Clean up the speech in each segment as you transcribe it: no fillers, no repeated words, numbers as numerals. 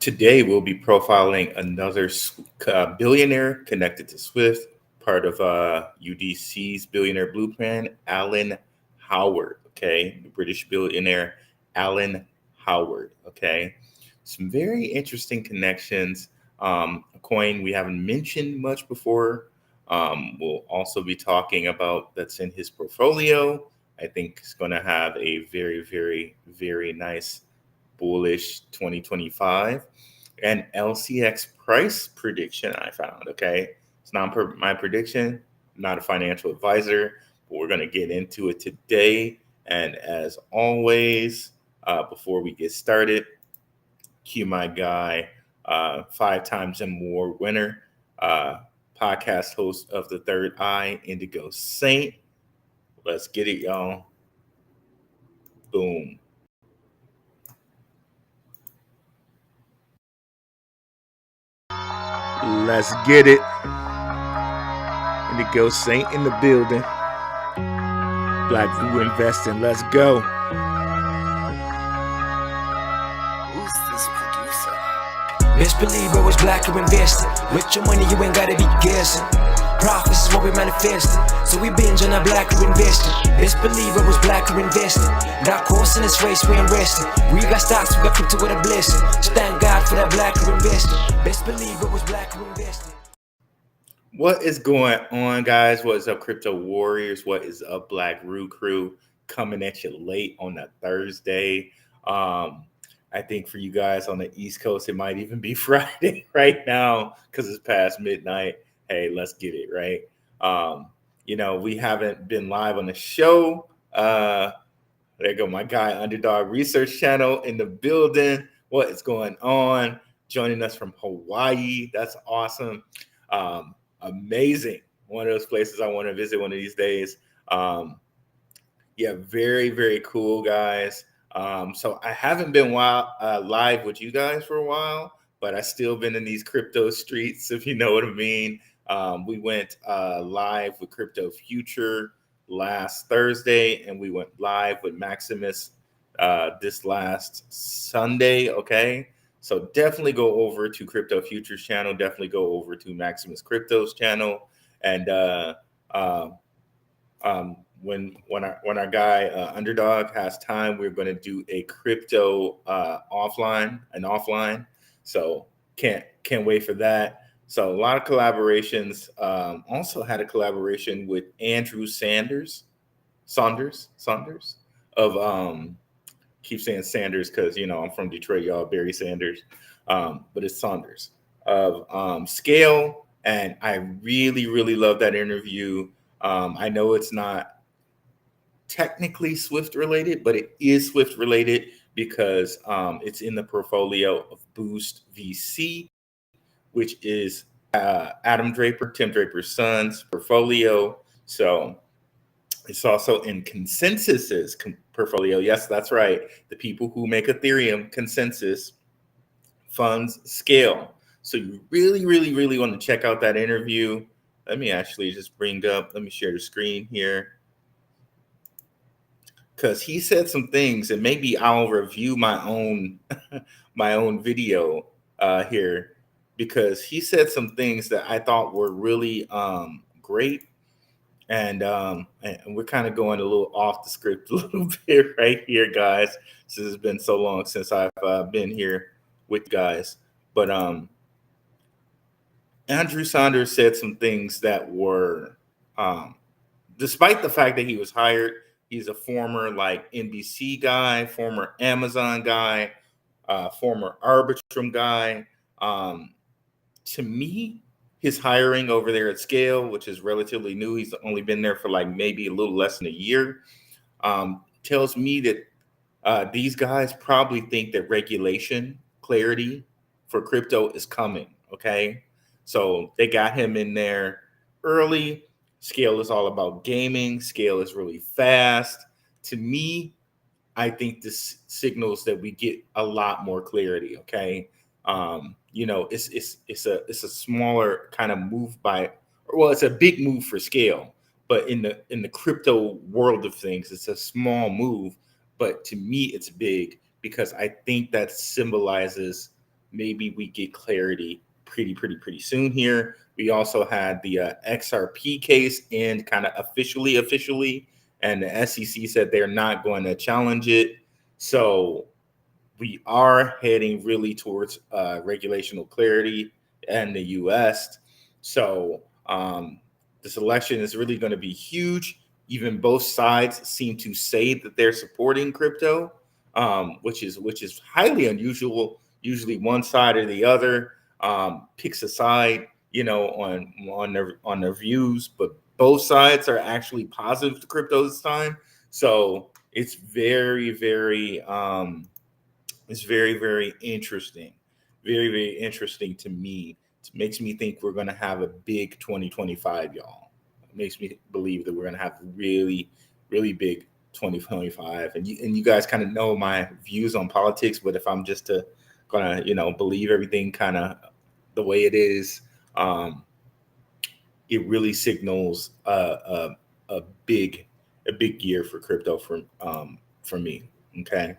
Today, we'll be profiling another billionaire connected to Swift, part of UDC's Billionaire Blueprint, Alan Howard. Okay, the British billionaire Alan Howard. Okay, some very interesting connections. A coin we haven't mentioned much before. We'll also be talking about that's in his portfolio. I think it's going to have a very, very, very nice bullish 2025 and LCX price prediction I found. Okay, it's not my prediction. I'm not a financial advisor, but we're going to get into it today. And as always, before we get started, cue my guy, 5 times and more winner, podcast host of the Third Eye, Indigo Saint. Let's get it, y'all. Boom. Let's get it. Indigo Saint in the building. Black View Investing. Let's go. Who's this producer? Best believe I was black or invested. With your money, you ain't gotta be guessing. Profits is what we manifested. So we binge on that black or invested. Best believe I was black or invested. Got course in this race, we ain't resting. We got stocks, we got crypto with a blessing. So thank God for that black or invested. Best believe I was black or invested. What is going on, guys? What is up, Crypto Warriors? What is up, Black Roo Crew? Coming at you late on a Thursday. I think for you guys on the East Coast, it might even be Friday right now because it's past midnight. Hey, let's get it, right? We haven't been live on the show. There go my guy, Underdog Research Channel in the building. What is going on? Joining us from Hawaii. That's awesome. Amazing. One of those places I want to visit one of these days. Very, very cool, guys. So I haven't been live with you guys for a while, but I still been in these crypto streets, if you know what I mean. We went live with Crypto Future last Thursday, and we went live with Maximus this last Sunday. Okay, so definitely go over to Crypto Futures channel. Definitely go over to Maximus Crypto's channel, and when our guy Underdog has time, we're going to do a crypto offline. So can't wait for that. So a lot of collaborations. Also had a collaboration with Andrew Saunders of keep saying Sanders because I'm from Detroit, y'all. Barry Sanders, but it's Saunders of Scale, and I really, really love that interview. I know it's not technically Swift related, but it is Swift related because it's in the portfolio of Boost VC, which is Tim Draper's son's portfolio. So it's also in Consensus's portfolio. Yes, that's right. The people who make Ethereum, Consensus funds Scale. So you really, really, really want to check out that interview. Let me actually just let me share the screen here. Because he said some things, and maybe I'll review my own video here, because he said some things that I thought were really great, and we're kind of going a little off the script a little bit right here, guys, since it's been so long since I've been here with guys. But Andrew Saunders said some things that were, despite the fact that he was hired. He's a former NBC guy, former Amazon guy, former Arbitrum guy. To me, his hiring over there at Scale, which is relatively new, he's only been there for maybe a little less than a year, tells me that these guys probably think that regulation clarity for crypto is coming. Okay, so they got him in there early. Scale is all about gaming. Scale is really fast. To me, I think this signals that we get a lot more clarity. Okay, it's a smaller kind of move it's a big move for Scale, but in the crypto world of things, it's a small move. But to me, it's big because I think that symbolizes maybe we get clarity pretty soon here. We also had the XRP case and kind of officially, and the SEC said they're not going to challenge it. So we are heading really towards regulational clarity in the U.S. So this election is really going to be huge. Even both sides seem to say that they're supporting crypto, which is highly unusual. Usually, one side or the other picks a side, on their views, but both sides are actually positive to crypto this time. So it's very interesting, very interesting to me. It makes me think we're going to have a big 2025, y'all. It makes me believe that we're going to have really big 2025. And you guys kind of know my views on politics, but if I'm just gonna believe everything kind of the way it is, it really signals a big year for crypto for me. Okay.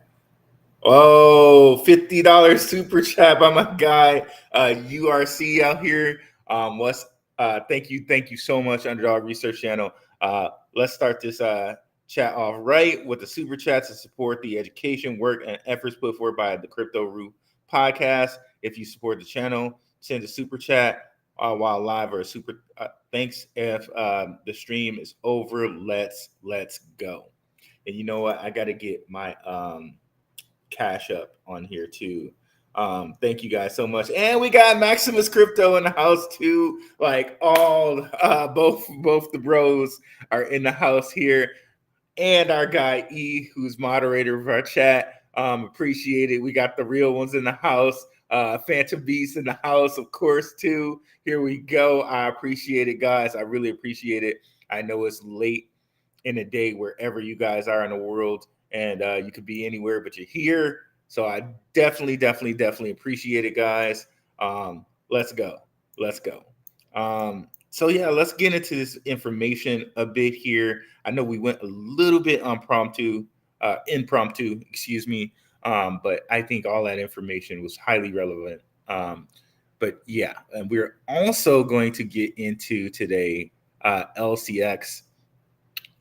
Oh, $50 super chat by my guy URC out here. Thank you so much, Underdog Research Channel. Let's start this chat off right with the super chat to support the education, work, and efforts put forward by the Crypto Root podcast. If you support the channel, send a super chat while live or a super thanks. If the stream is over, let's go. And you know what? I got to get my Cash Up on here too. Thank you guys so much. And we got Maximus Crypto in the house too. Like all both the bros are in the house here. And our guy E, who's moderator of our chat. Appreciate it. We got the real ones in the house. Phantom Beast in the house, of course, too. Here we go. I appreciate it, guys. I really appreciate it. I know it's late in the day wherever you guys are in the world, and you could be anywhere, but you're here. So I definitely appreciate it, guys. Let's go. So yeah, let's get into this information a bit here. I know we went a little bit impromptu, excuse me. But I think all that information was highly relevant. But yeah, and we're also going to get into today LCX,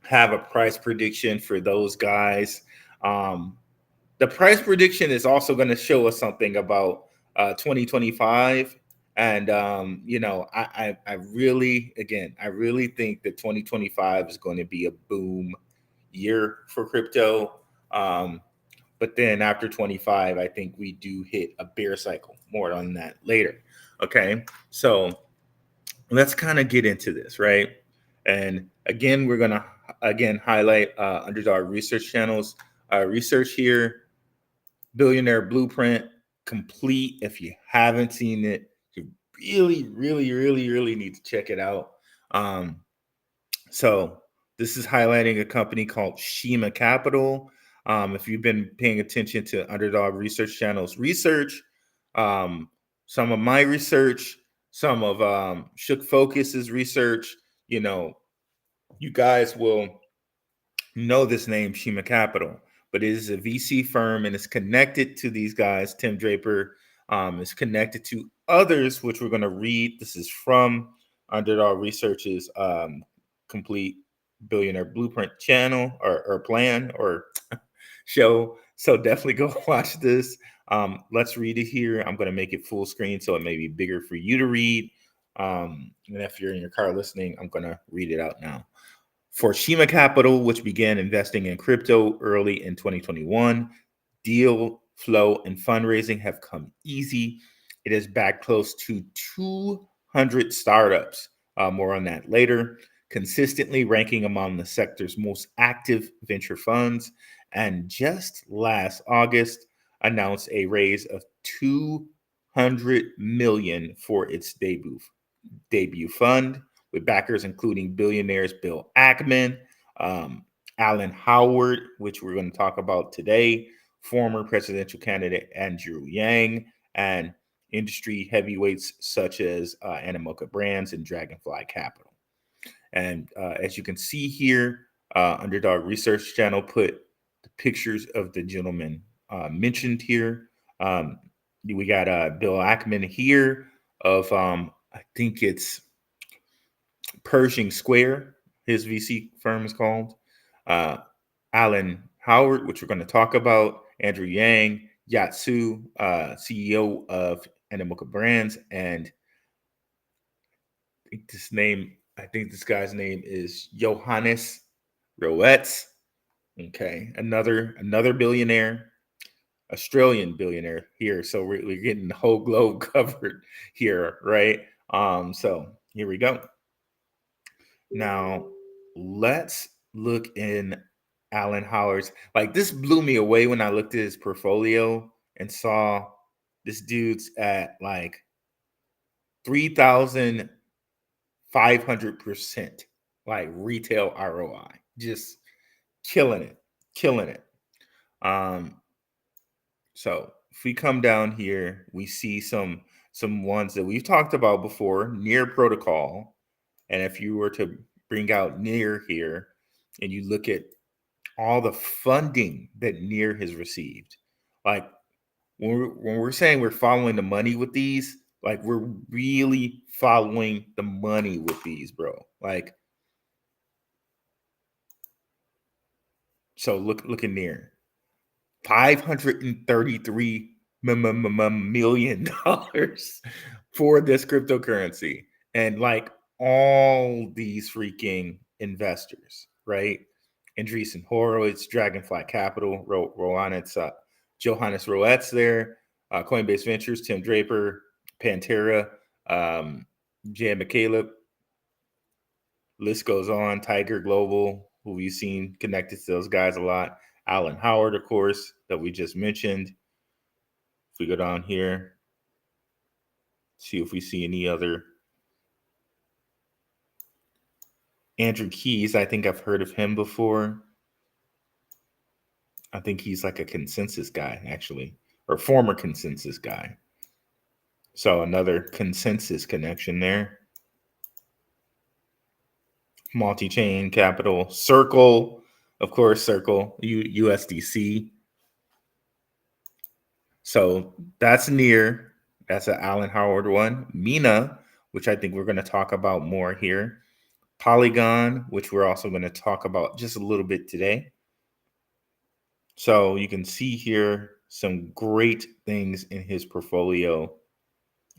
have a price prediction for those guys. The price prediction is also going to show us something about 2025. And, I really think that 2025 is going to be a boom year for crypto. But then after 25, I think we do hit a bear cycle. More on that later. Okay. So let's kind of get into this, right? And again, we're going to highlight Underdog Research Channel's research here. Billionaire Blueprint complete. If you haven't seen it, you really need to check it out. So this is highlighting a company called Shima Capital. If you've been paying attention to Underdog Research Channel's research, some of my research, some of Shook Focus's research, you guys will know this name, Shima Capital, but it is a VC firm and it's connected to these guys. Tim Draper is connected to others, which we're going to read. This is from Underdog Research's complete Billionaire Blueprint channel or plan or show. So definitely go watch this. Let's read it here. I'm going to make it full screen so it may be bigger for you to read. And if you're in your car listening, I'm going to read it out now. For Shima Capital, which began investing in crypto early in 2021, deal flow and fundraising have come easy. It has backed close to 200 startups. More on that later. Consistently ranking among the sector's most active venture funds, and just last August announced a raise of $200 million for its debut fund, with backers including billionaires Bill Ackman, Alan Howard, which we're going to talk about today, former presidential candidate Andrew Yang, and industry heavyweights such as Animoca Brands and Dragonfly Capital. And as you can see here, Underdog Research Channel put the pictures of the gentlemen mentioned here. We got Bill Ackman here of I think it's Pershing Square. His VC firm is called. Uh, Alan Howard, which we're going to talk about. Andrew Yang, Yatsu, CEO of Animoca Brands, and I think this guy's name is Johannes Roetz. Okay, another billionaire, Australian billionaire here. So we're getting the whole globe covered here, right? So here we go. Now let's look in Alan Howard's. Like this blew me away when I looked at his portfolio and saw this dude's at like 3,500% like retail ROI. Just killing it, killing it. Um, so if we come down here, we see some ones that we've talked about before, Near Protocol. And if you were to bring out Near here and you look at all the funding that Near has received, like when we're saying we're following the money with these, like we're really following the money with these, bro. Like, so look in Near. $533 million for this cryptocurrency. And like all these freaking investors, right? Andreessen Horowitz, Dragonfly Capital, Johannes Roetz there, Coinbase Ventures, Tim Draper, Pantera, Jan McCaleb, list goes on, Tiger Global, who we've seen connected to those guys a lot. Alan Howard, of course, that we just mentioned. If we go down here, see if we see any other. Andrew Keys, I think I've heard of him before. I think he's like a consensus guy, actually, or former consensus guy. So another consensus connection there. Multi-chain capital, Circle, of course, Circle, USDC. So that's Near. That's an Alan Howard one. Mina, which I think we're going to talk about more here. Polygon, which we're also going to talk about just a little bit today. So you can see here some great things in his portfolio,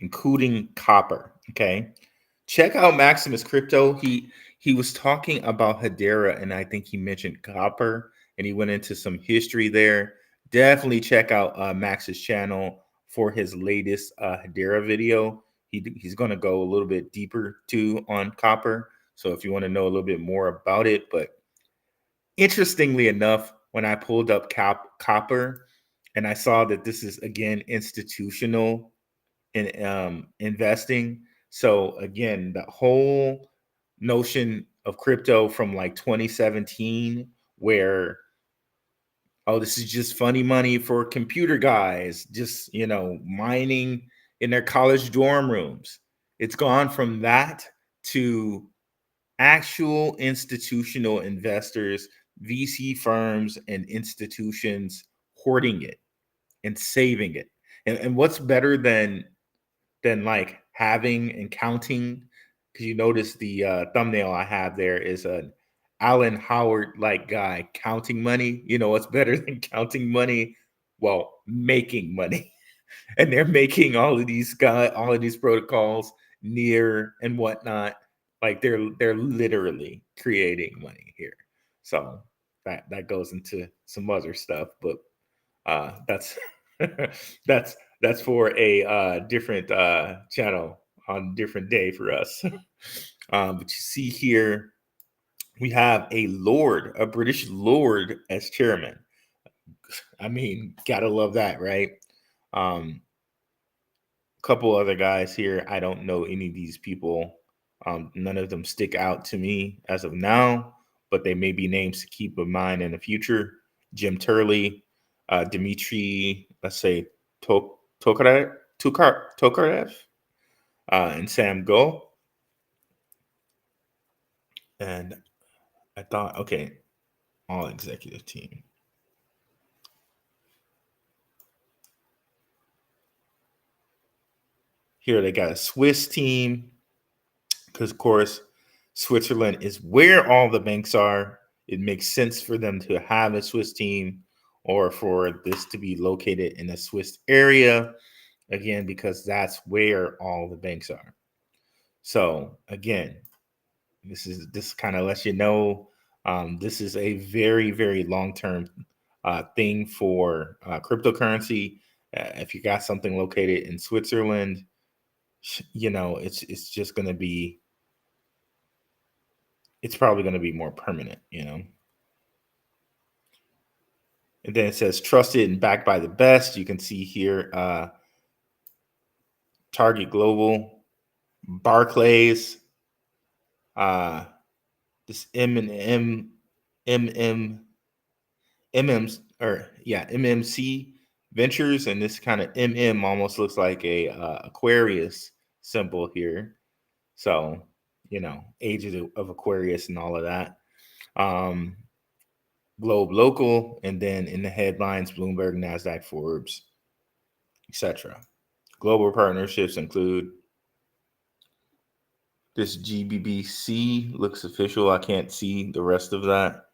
including copper. Okay. Check out Maximus Crypto. He was talking about Hedera, and I think he mentioned copper, and he went into some history there. Definitely check out Max's channel for his latest Hedera video. He's going to go a little bit deeper too on copper. So if you want to know a little bit more about it, but interestingly enough, when I pulled up copper and I saw that this is again institutional in investing. So again, the whole notion of crypto from like 2017, where this is just funny money for computer guys, just mining in their college dorm rooms. It's gone from that to actual institutional investors, VC firms, and institutions hoarding it and saving it. And what's better than like having and counting? Because you notice the thumbnail I have there is an Alan Howard like guy counting money. You know what's better than counting money? Well, making money. And they're making all of these protocols Near and whatnot. Like they're literally creating money here. So that goes into some other stuff, but that's that's for a different channel on a different day for us. But you see here, we have a British lord as chairman. I mean, gotta love that, right? Couple other guys here. I don't know any of these people. None of them stick out to me as of now, but they may be names to keep in mind in the future. Jim Turley, Dmitry, let's say Tokarev, and Sam Go. And I thought, okay, all executive team. Here they got a Swiss team because, of course, Switzerland is where all the banks are. It makes sense for them to have a Swiss team or for this to be located in a Swiss area, again, because that's where all the banks are. So, again, this kind of lets you know this is a very, very long-term thing for cryptocurrency. If you got something located in Switzerland, it's just going to be, it's probably going to be more permanent, And then it says trusted and backed by the best. You can see here Target Global, Barclays, this MMC Ventures, and this kind of almost looks like a Aquarius symbol here. So, ages of Aquarius and all of that. Globe Local, and then in the headlines, Bloomberg, NASDAQ, Forbes, etc. Global partnerships include this GBBC, looks official. I can't see the rest of that,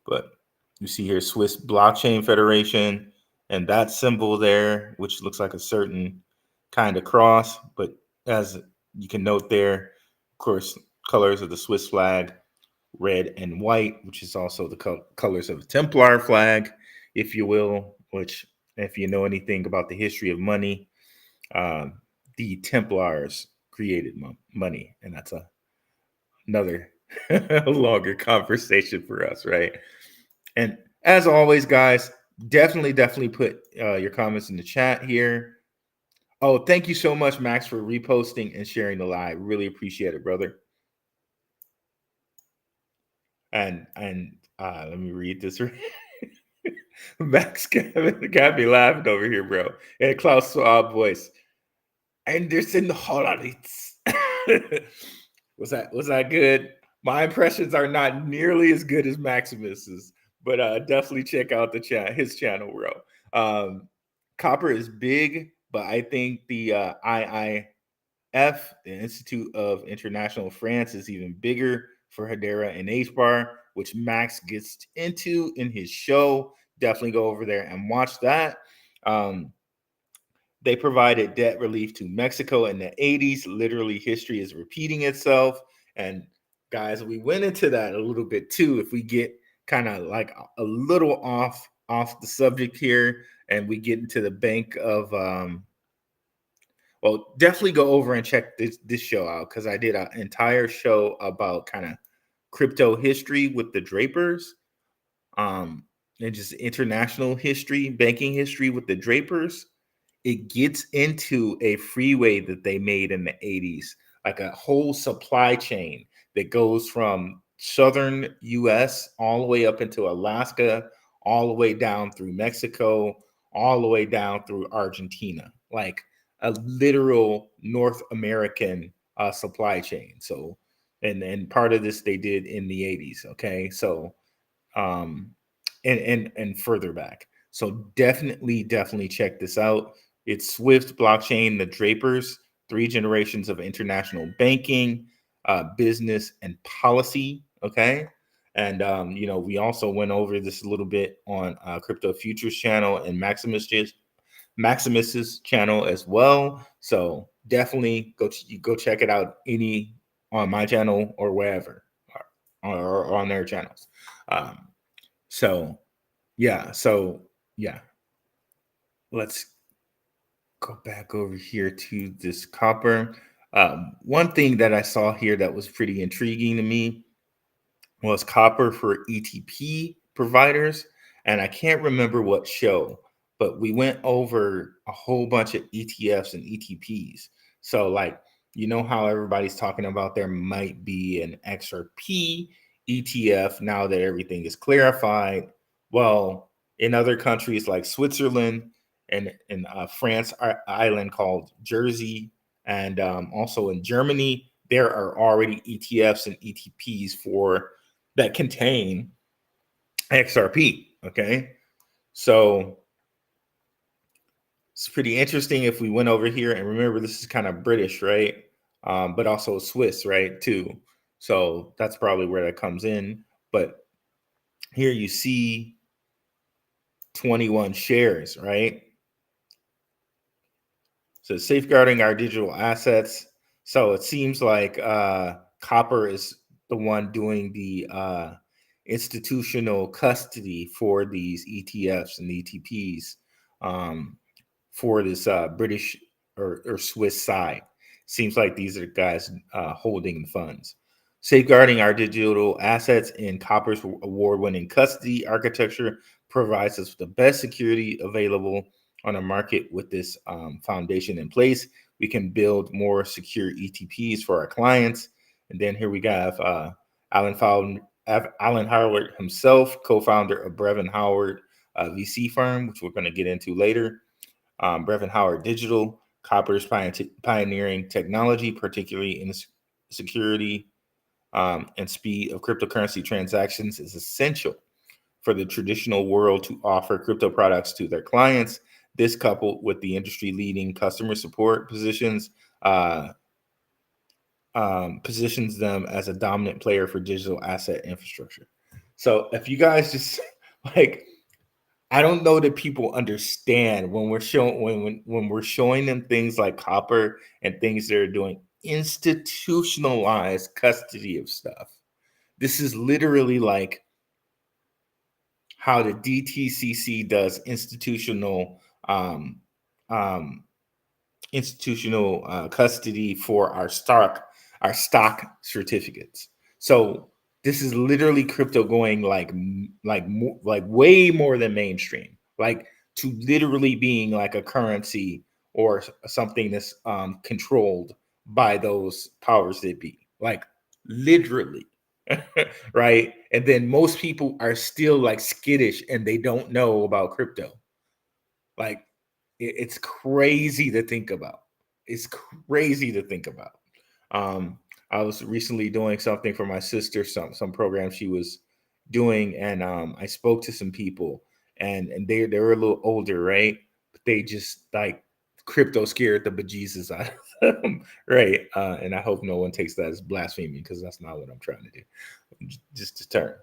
but you see here Swiss Blockchain Federation, and that symbol there, which looks like a certain kind of cross, but as you can note there, of course, colors of the Swiss flag, red and white, which is also the colors of a Templar flag, if you will, which, if you know anything about the history of money, the Templars created money, and that's another longer conversation for us, right? And as always, guys, definitely put your comments in the chat here. Oh, thank you so much, Max, for reposting and sharing the live. Really appreciate it, brother. And let me read this. Max got me laughing over here, bro. And Klaus Schwab voice. Anderson Horowitz. Was that good? My impressions are not nearly as good as Maximus's, but definitely check out his channel, bro. Copper is big, but I think the IIF, the Institute of International France, is even bigger for Hedera and HBAR, which Max gets into in his show. Definitely go over there and watch that. They provided debt relief to Mexico in the 80s. Literally, history is repeating itself. And guys, we went into that a little bit too. If we get kind of like a little off the subject here, and we get into the bank of well, definitely go over and check this show out, because I did an entire show about kind of crypto history with the Drapers, and just international history, banking history with the Drapers. It gets into a freeway that they made in the 80s, like a whole supply chain that goes from southern US all the way up into Alaska, all the way down through Mexico, all the way down through Argentina, like a literal North American supply chain. So, and part of this they did in the 80s. Okay. So, and further back. So definitely check this out. It's Swift Blockchain, the Drapers, 3 generations of international banking, business, and policy. Okay. And, we also went over this a little bit on Crypto Futures channel and Maximus's channel as well. So definitely go check it out on my channel or wherever, or on their channels. So yeah. Let's go back over here to this copper. One thing that I saw here that was pretty intriguing to me was copper for ETP providers. And I can't remember what show, but we went over a whole bunch of ETFs and ETPs. So like, how everybody's talking about there might be an XRP ETF now that everything is clarified. Well, in other countries like Switzerland and in France island called Jersey, and also in Germany, there are already ETFs and ETPs that contain XRP. Okay, so it's pretty interesting if we went over here and remember this is kind of British, right? But also Swiss, right? Too. So that's probably where that comes in. But here you see 21 shares, right? So safeguarding our digital assets. So it seems like Copper is the one doing the institutional custody for these ETFs and ETPs for this British or Swiss side. Seems like these are the guys holding the funds. Safeguarding our digital assets in Copper's award-winning custody architecture provides us with the best security available on a market. With this foundation in place, we can build more secure ETPs for our clients. And then here we have Alan Howard himself, co-founder of Brevin Howard VC firm, which we're going to get into later. Brevin Howard Digital, Copper's pioneering technology, particularly in security and speed of cryptocurrency transactions, is essential for the traditional world to offer crypto products to their clients. This, coupled with the industry-leading customer support positions them as a dominant player for digital asset infrastructure. So if you guys just like, I don't know that people understand when we're showing when we're showing them things like Copper and things that are doing institutionalized custody of stuff. This is literally like how the DTCC does institutional custody for our stock certificates. So this is literally crypto going like way more than mainstream, like to literally being like a currency or something that's controlled by those powers that be, like literally. Right. And then most people are still like skittish and they don't know about crypto. Like it's crazy to think about. It's crazy to think about. I was recently doing something for my sister, some program she was doing, and I spoke to some people, and they're a little older, right? But they just like crypto scared the bejesus out of them, right? And I hope no one takes that as blasphemy because that's not what I'm trying to do. Just to turn.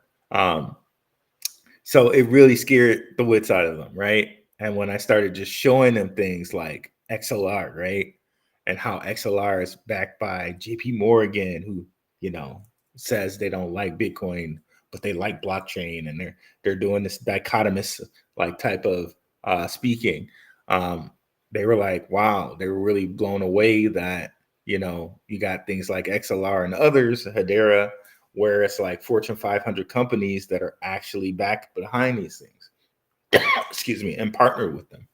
So it really scared the wits out of them, right? And when I started just showing them things like XLR, right? And how XLR is backed by JP Morgan, who, says they don't like Bitcoin, but they like blockchain, and they're doing this dichotomous like type of speaking. They were like, wow, they were really blown away that, you got things like XLR and others, Hedera, where it's like Fortune 500 companies that are actually backed behind these things, excuse me, and partner with them.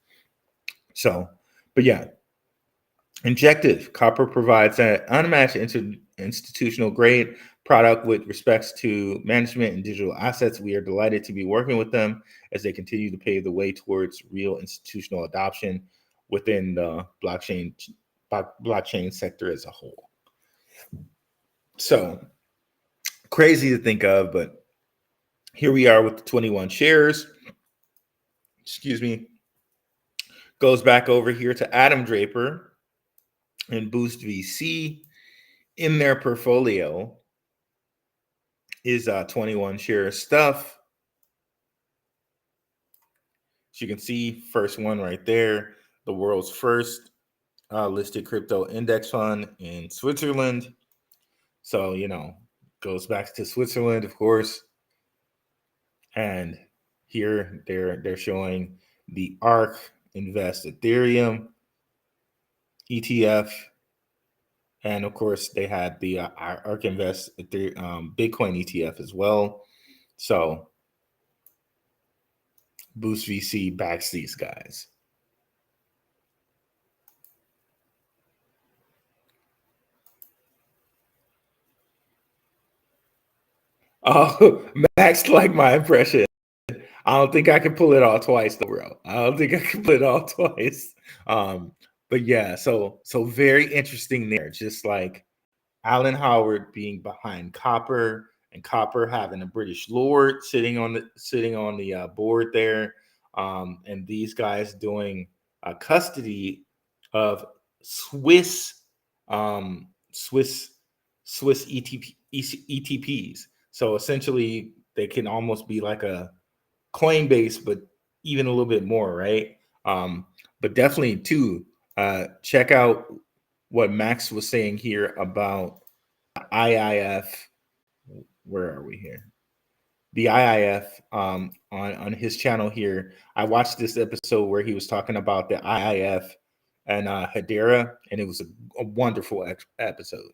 So, but yeah, Injective Copper provides an unmatched institutional grade product with respects to management and digital assets. We are delighted to be working with them as they continue to pave the way towards real institutional adoption within the blockchain sector as a whole. So crazy to think of, but here we are with the 21 shares. Excuse me. Goes back over here to Adam Draper and Boost VC. In their portfolio is 21 share stuff. As you can see, first one right there, the world's first listed crypto index fund in Switzerland. So, goes back to Switzerland, of course. And here they're showing the ARK Invest Ethereum ETF. And of course, they had the ARK Invest Bitcoin ETF as well. So Boost VC backs these guys. Oh, Max like my impression. I don't think I can pull it all twice, though, bro. I don't think I can pull it all twice. But yeah, so very interesting there. Just like Alan Howard being behind Copper, and Copper having a British lord sitting on the board there, and these guys doing custody of Swiss Swiss ETPs. So essentially, they can almost be like a Coinbase, but even a little bit more, right? But definitely too, check out what Max was saying here about IIF. Where are we here? The IIF on his channel here. I watched this episode where he was talking about the IIF and Hedera, and it was a wonderful episode.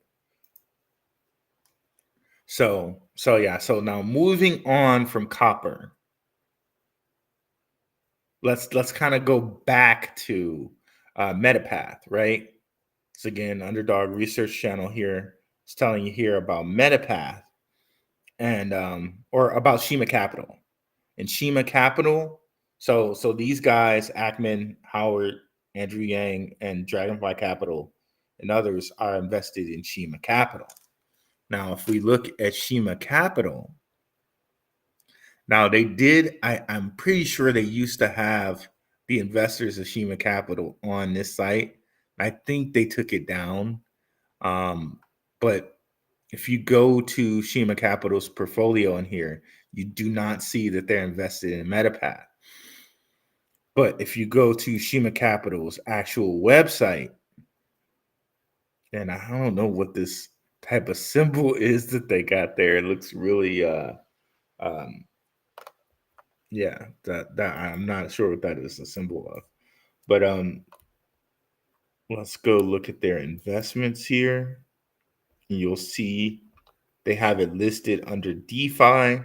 So yeah. So now moving on from copper, let's kind of go back to Metapath, right? So again, Underdog Research Channel here is telling you here about Metapath and or about Shima Capital. And Shima Capital, so these guys, Ackman, Howard, Andrew Yang, and Dragonfly Capital, and others are invested in Shima Capital. Now, if we look at Shima Capital, now they did, I'm pretty sure they used to have the investors of Shima Capital on this site. I think they took it down. But if you go to Shima Capital's portfolio in here, you do not see that they're invested in Metapath. But if you go to Shima Capital's actual website, and I don't know what this type of symbol is that they got there. It looks really yeah, that I'm not sure what that is a symbol of. But let's go look at their investments here. And you'll see they have it listed under DeFi.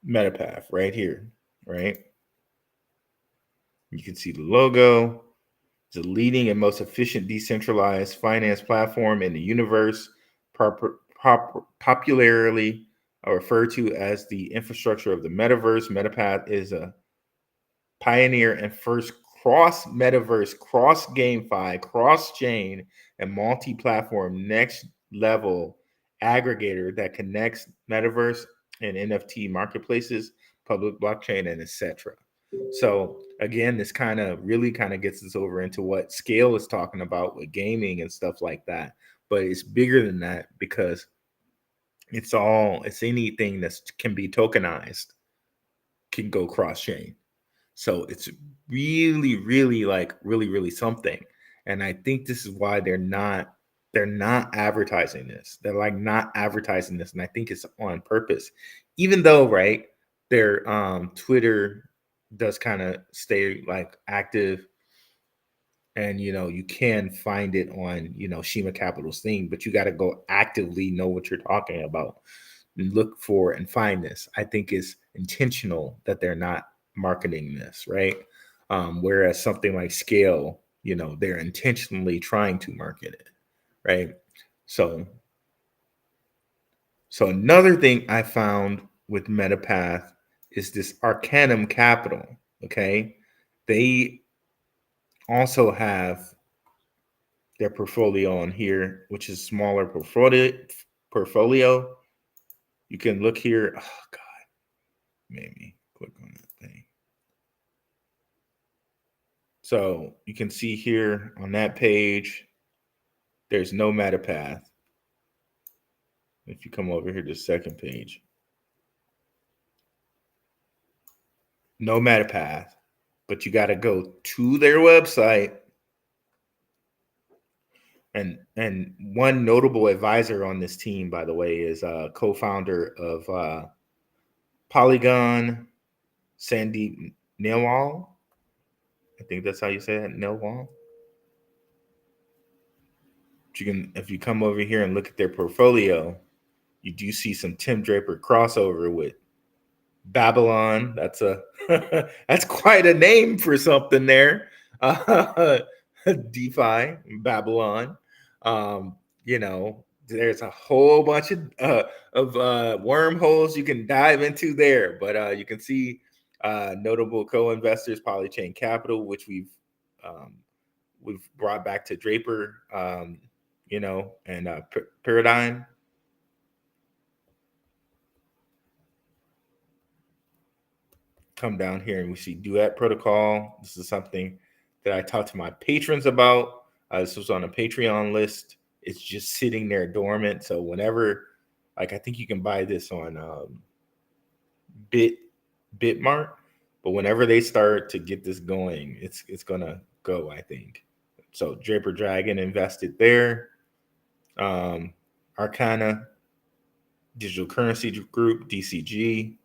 Metapath right here, right? You can see the logo. It's a leading and most efficient decentralized finance platform in the universe, popularly referred to as the infrastructure of the metaverse. Metapath is a pioneer and first cross-metaverse, cross-GameFi, cross-chain, and multi-platform next-level aggregator that connects metaverse and NFT marketplaces, public blockchain, and etc. So again, this really gets us over into what Scale is talking about with gaming and stuff like that. But it's bigger than that because it's anything that can be tokenized can go cross-chain. So it's really, really something. And I think this is why they're not advertising this. They're like not advertising this. And I think it's on purpose. Even though, right, their Twitter does kind of stay like active. And you can find it on, Shima Capital's thing, but you got to go actively know what you're talking about and look for and find this. I think it's intentional that they're not marketing this, right? Whereas something like Scale, they're intentionally trying to market it, right? So another thing I found with Metapath is this Arcanum Capital. Okay, they also have their portfolio on here, which is smaller portfolio. You can look here. Oh God, maybe click on that thing. So you can see here on that page, there's no Metapath. If you come over here to the second page, no Metapath, but you got to go to their website. And one notable advisor on this team, by the way, is a co-founder of Polygon, Sandeep Nilwal. I think that's how you say that, Nilwal. If you come over here and look at their portfolio, you do see some Tim Draper crossover with Babylon. That's that's quite a name for something there. DeFi, Babylon. There's a whole bunch of wormholes you can dive into there, but you can see notable co-investors, Polychain Capital, which we've brought back to Draper, and Paradigm. come down here and we see Duet Protocol. This is something that I talked to my patrons about. This was on a Patreon list. It's just sitting there dormant. So whenever, like, I think you can buy this on Bitmart, but whenever they start to get this going, it's gonna go, I think. So Draper Dragon invested there. Arcana Digital Currency Group, DCG.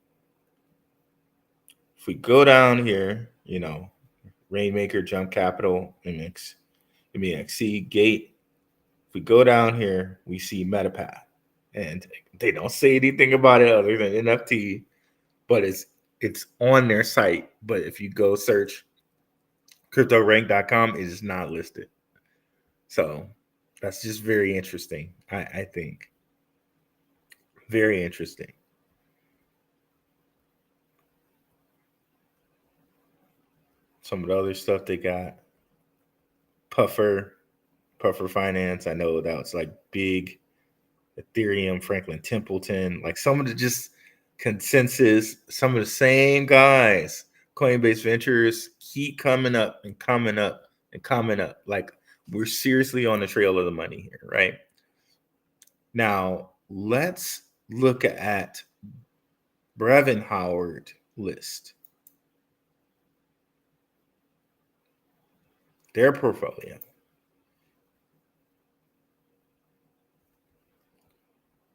If we go down here, Rainmaker, Jump Capital, MXC, Gate. If we go down here, we see Metapath. And they don't say anything about it other than NFT, but it's on their site. But if you go search CryptoRank.com, it is not listed. So that's just very interesting, I think. Very interesting. Some of the other stuff they got. Puffer Finance. I know that was like big. Ethereum, Franklin Templeton. Like some of the just consensus, some of the same guys. Coinbase Ventures keep coming up and coming up and coming up. Like we're seriously on the trail of the money here, right? Now, let's look at Brevin Howard list. Their portfolio.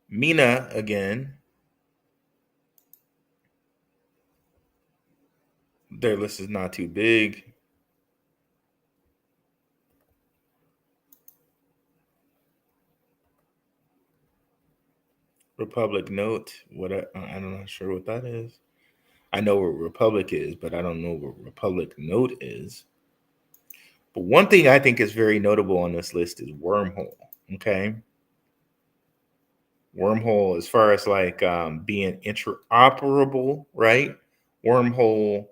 Mina again. Their list is not too big. Republic Note. I'm not sure what that is. I know what Republic is, but I don't know what Republic Note is. But one thing I think is very notable on this list is Wormhole. Okay. Wormhole, as far as like being interoperable, right? Wormhole,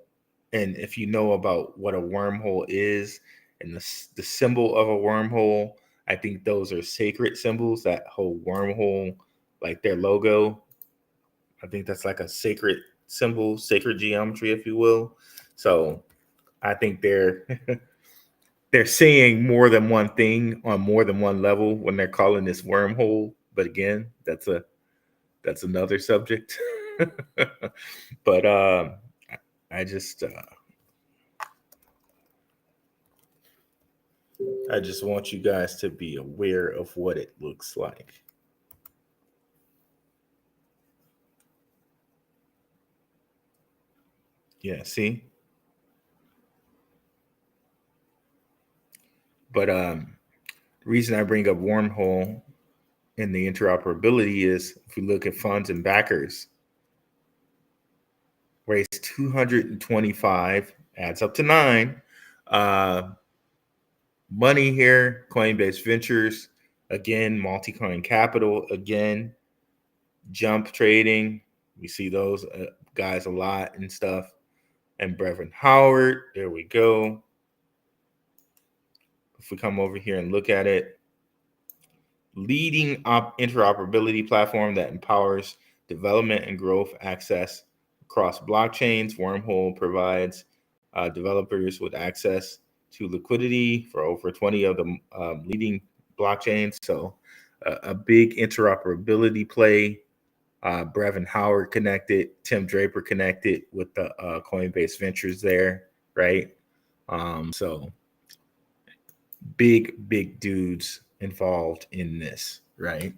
and if you know about what a wormhole is and the symbol of a wormhole, I think those are sacred symbols. That whole wormhole, like their logo, I think that's like a sacred symbol, sacred geometry, if you will. So I think they're saying more than one thing on more than one level when they're calling this wormhole. But again, that's another subject. But I just want you guys to be aware of what it looks like. Yeah, see? But the reason I bring up Wormhole and the interoperability is if we look at funds and backers, raised 225, adds up to 9. Money here, Coinbase Ventures, again, Multicoin Capital, again, Jump Trading. We see those guys a lot and stuff. And Brevin Howard, there we go. If we come over here and look at it, leading interoperability platform that empowers development and growth access across blockchains. Wormhole provides developers with access to liquidity for over 20 of the leading blockchains. So a big interoperability play. Brevin Howard connected, Tim Draper connected with the Coinbase Ventures there, right? So big dudes involved in this, right?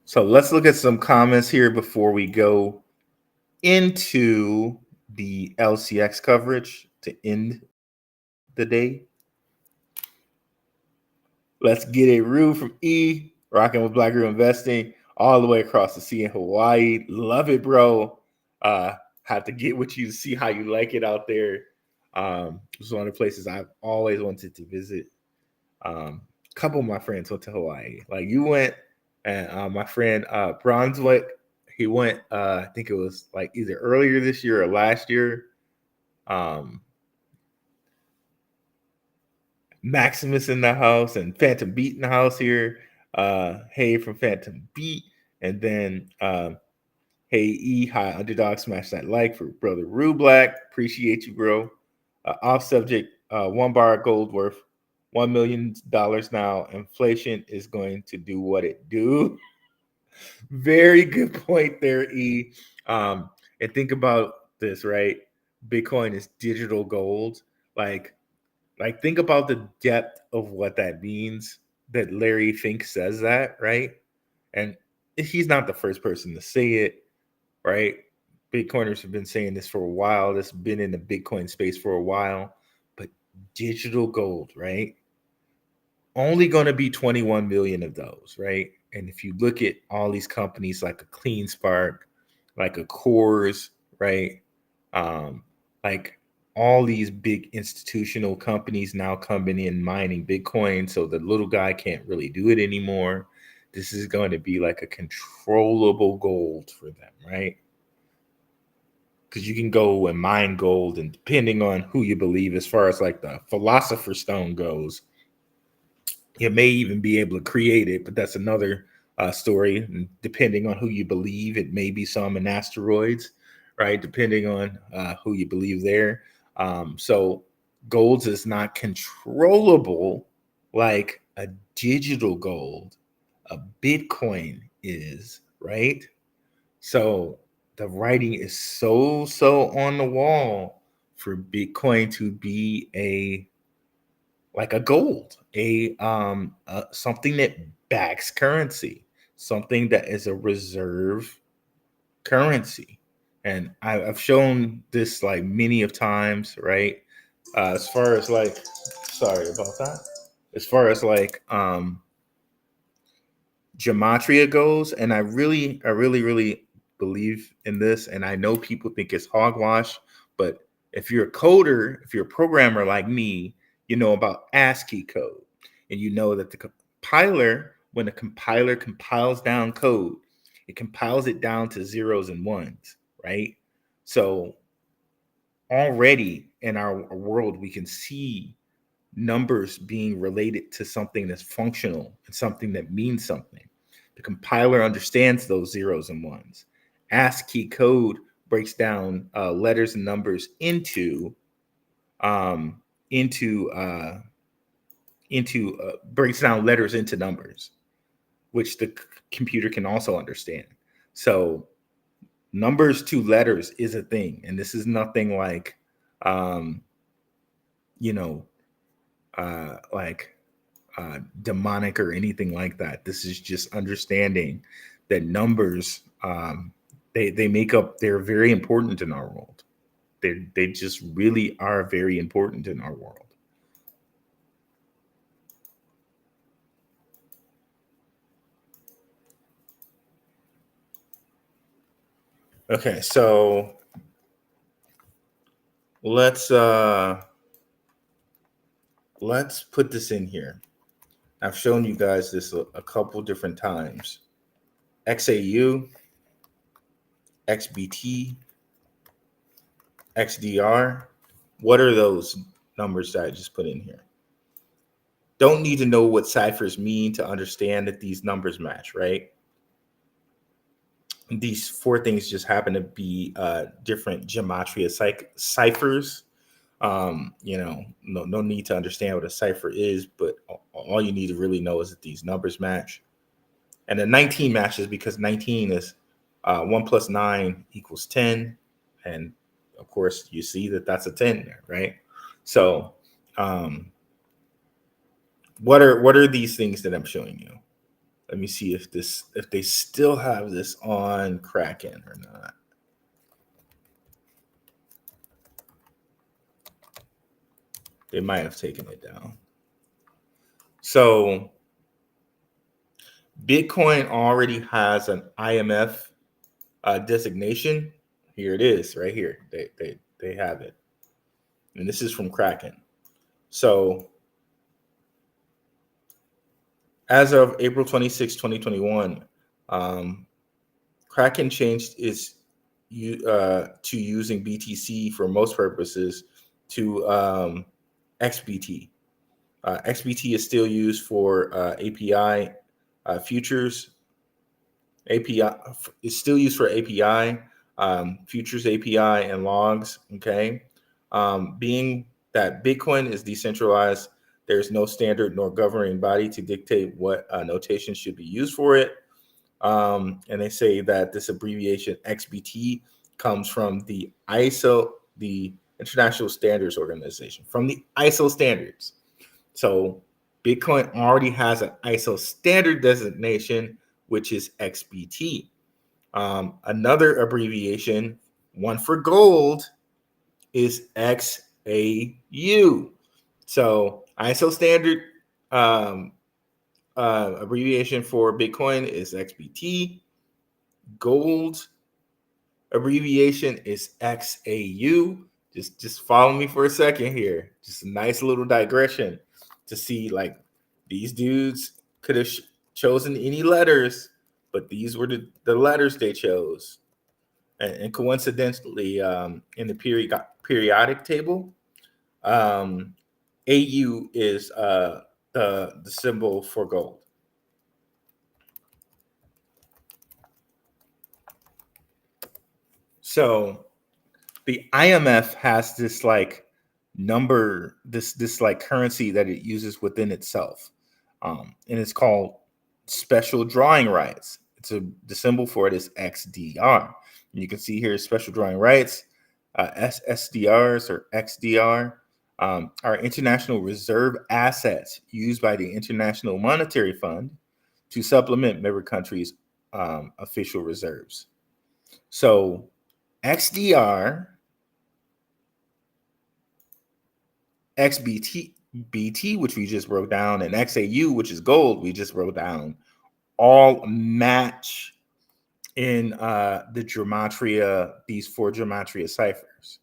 So let's look at some comments here before we go into the LCX coverage to end the day. Let's get it. Rue from E, rocking with Black Girl Investing all the way across the sea in Hawaii. Love it, bro. Have to get with you to see how you like it out there. It's one of the places I've always wanted to visit. A couple of my friends went to Hawaii. Like you went, and my friend Brunswick, he went. I think it was like either earlier this year or last year. Maximus in the house and Phantom Beat in the house here. Hey from Phantom Beat, and then Hey E, hi underdog, smash that like for brother Rue Black. Appreciate you, bro. Off subject, 1 bar of gold worth $1 million now. Inflation is going to do what it do. Very good point there, E. And think about this, right? Bitcoin is digital gold. Like, think about the depth of what that means. That Larry Fink says that, right? And he's not the first person to say it, right? Bitcoiners have been saying this for a while. This has been in the Bitcoin space for a while. But digital gold, right? Only going to be 21 million of those, right? And if you look at all these companies like a Clean Spark, like a Coors, right? Like all these big institutional companies now coming in mining Bitcoin, so the little guy can't really do it anymore. This is going to be like a controllable gold for them, right? Because you can go and mine gold, and depending on who you believe, as far as like the philosopher's stone goes, you may even be able to create it, but that's another story. And depending on who you believe, it may be some in asteroids, right? Depending on who you believe there. So golds is not controllable like a digital gold, a Bitcoin is, right? So the writing is so on the wall for Bitcoin to be a like a gold, something that backs currency, something that is a reserve currency. And I've shown this like many of times, right? As far as like, sorry about that. As far as like gematria goes, and I really believe in this, and I know people think it's hogwash, but if you're a coder, if you're a programmer like me, you know about ASCII code, and you know that the compiler, when the compiler compiles down code, it compiles it down to zeros and ones, right? So already in our world, we can see numbers being related to something that's functional and something that means something. The compiler understands those zeros and ones. ASCII code breaks down letters and numbers into breaks down letters into numbers, which the computer can also understand. So numbers to letters is a thing, and this is nothing like you know like demonic or anything like that. This is just understanding that numbers they make up. They're very important in our world. They just really are very important in our world. Okay, so let's put this in here. I've shown you guys this a couple different times. XAU, XBT, XDR. What are those numbers that I just put in here? Don't need to know what ciphers mean to understand that these numbers match, right? These four things just happen to be different gematria ciphers. No need to understand what a cipher is, but all you need to really know is that these numbers match. And then 19 matches because 19 is 1 plus 9 equals 10. And of course, you see that that's a 10 there, right? So what are these things that I'm showing you? Let me see if they still have this on Kraken or not. They might have taken it down. So Bitcoin already has an IMF designation. Here it is, right here. They have it, and this is from Kraken. So as of April 26, 2021, Kraken changed its to using BTC for most purposes to XBT. XBT is still used for API futures, API is still used for API, futures API, and logs. Okay, being that Bitcoin is decentralized, there's no standard nor governing body to dictate what notation should be used for it. And they say that this abbreviation XBT comes from the ISO, the International Standards Organization, from the ISO standards. So Bitcoin already has an ISO standard designation, which is XBT. Another abbreviation, one for gold, is XAU. So ISO standard abbreviation for Bitcoin is XBT. Gold abbreviation is XAU. Just follow me for a second here. Just a nice little digression to see, like, these dudes could have chosen any letters, but these were the letters they chose. And coincidentally, in the periodic table, AU is the symbol for gold. So the IMF has this like number, this like currency that it uses within itself, and it's called special drawing rights. The symbol for it is XDR. And you can see here special drawing rights, SDRs or XDR. Are international reserve assets used by the International Monetary Fund to supplement member countries' official reserves. So XDR, XBT, which we just wrote down, and XAU, which is gold, we just wrote down, all match in the gematria, these 4 gematria ciphers.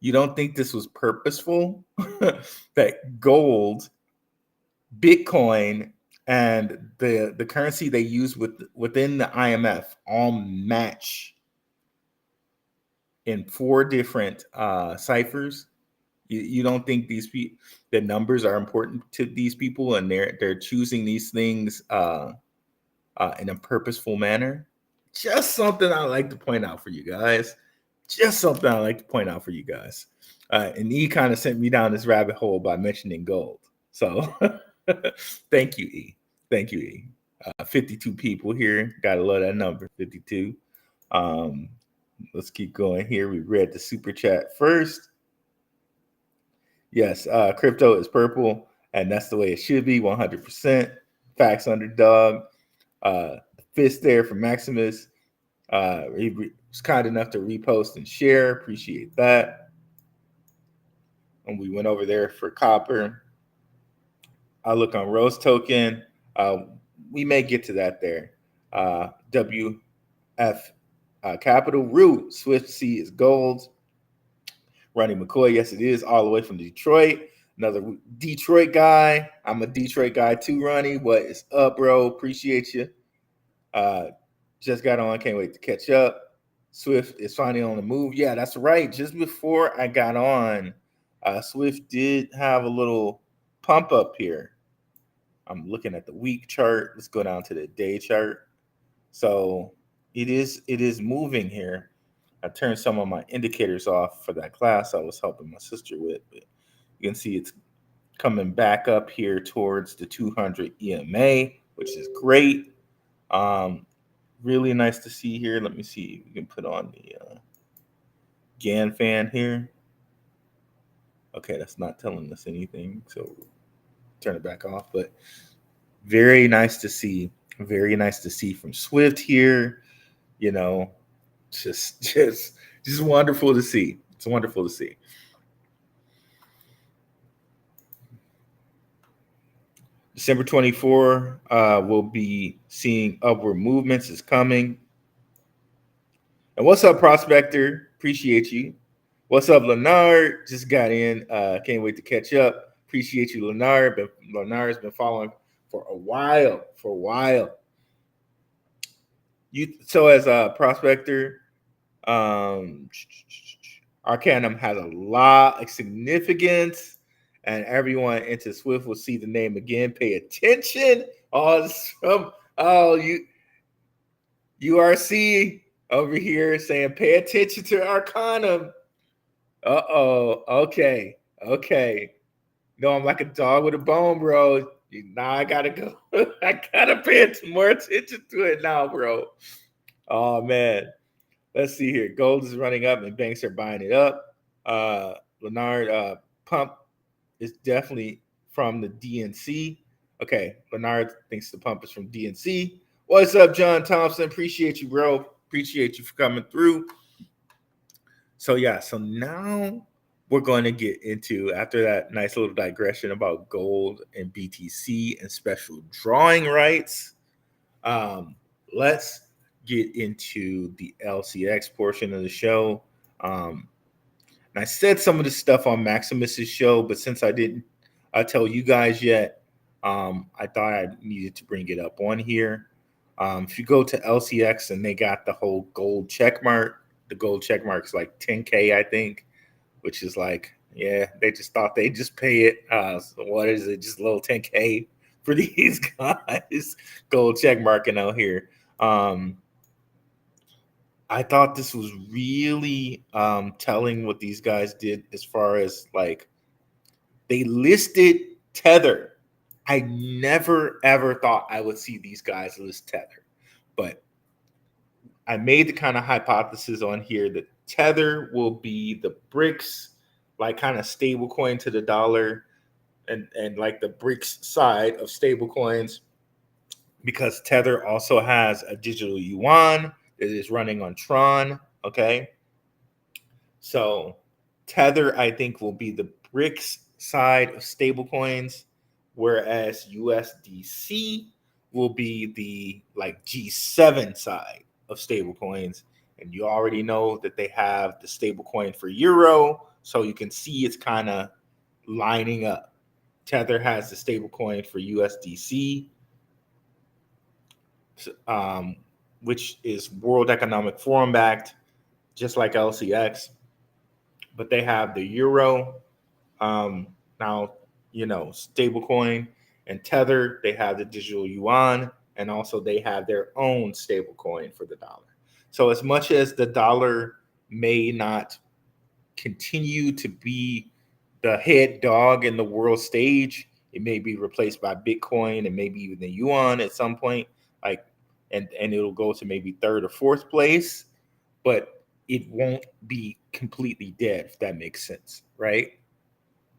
You don't think this was purposeful? That gold, Bitcoin, and the currency they use within the IMF all match in 4 different ciphers? You don't think the numbers are important to these people, and they're choosing these things in a purposeful manner? Just something I like to point out for you guys. And E kind of sent me down this rabbit hole by mentioning gold. So thank you, E. 52 people here. Gotta love that number, 52. Let's keep going here. We read the super chat first. Yes, crypto is purple, and that's the way it should be, 100%. Facts, underdog. Fist there for Maximus. He was kind enough to repost and share. Appreciate that. And we went over there for copper. I look on Rose token. We may get to that there. WF Capital Root. Swift C is gold. Ronnie McCoy, yes, it is, all the way from Detroit. Another Detroit guy. I'm a Detroit guy too, Ronnie. What is up, bro? Appreciate you. Just got on. Can't wait to catch up. Swift is finally on the move. Yeah, that's right. Just before I got on, Swift did have a little pump up here. I'm looking at the week chart. Let's go down to the day chart. So it is moving here. I turned some of my indicators off for that class I was helping my sister with, but you can see it's coming back up here towards the 200 EMA, which is great. Really nice to see here. Let me see if we can put on the GAN fan here. Okay, that's not telling us anything, so turn it back off. But very nice to see. Very nice to see from Swift here. You know, just wonderful to see. It's wonderful to see. December 24, we'll be seeing upward movements is coming. And what's up, Prospector? Appreciate you. What's up, Leonard? Just got in. Can't wait to catch up. Appreciate you, Leonard. Leonard's been following for a while. So as a Prospector, Arcanum has a lot of significance, and everyone into Swift will see the name again. Pay attention. URC over here saying, pay attention to Arcanum. Uh-oh. Okay. No, I'm like a dog with a bone, bro. Now I gotta go. I gotta pay more attention to it now, bro. Oh man. Let's see here. Gold is running up and banks are buying it up. Leonard pump is definitely from the DNC. Okay, Leonard thinks the pump is from DNC. What's up, John Thompson? Appreciate you, bro. Appreciate you for coming through. So yeah, so now we're going to get into, after that nice little digression about gold and BTC and special drawing rights, let's get into the LCX portion of the show. And I said some of the stuff on Maximus's show, but since I didn't tell you guys yet, I thought I needed to bring it up on here. If you go to LCX and they got the whole gold check mark, the gold check mark is like 10K, I think, which is like, yeah, they just thought they'd just pay it. So what is it? Just a little 10K for these guys. Gold check marking out here. I thought this was really telling what these guys did as far as like they listed Tether. I never ever thought I would see these guys list Tether, but I made the kind of hypothesis on here that Tether will be the BRICS, like kind of stable coin to the dollar, and like the BRICS side of stable coins, because Tether also has a digital yuan that is running on Tron. Okay, so Tether, I think, will be the BRICS side of stable coins, whereas USDC will be the like G7 side of stable coins. And you already know that they have the stable coin for Euro, so you can see it's kind of lining up. Tether has the stable coin for USDC, which is World Economic Forum backed, just like LCX. But they have the Euro, now, you know, stable coin, and Tether, they have the digital yuan, and also they have their own stable coin for the dollar. So as much as the dollar may not continue to be the head dog in the world stage, it may be replaced by Bitcoin and maybe even the yuan at some point, like, and it'll go to maybe third or fourth place, but it won't be completely dead, if that makes sense, right?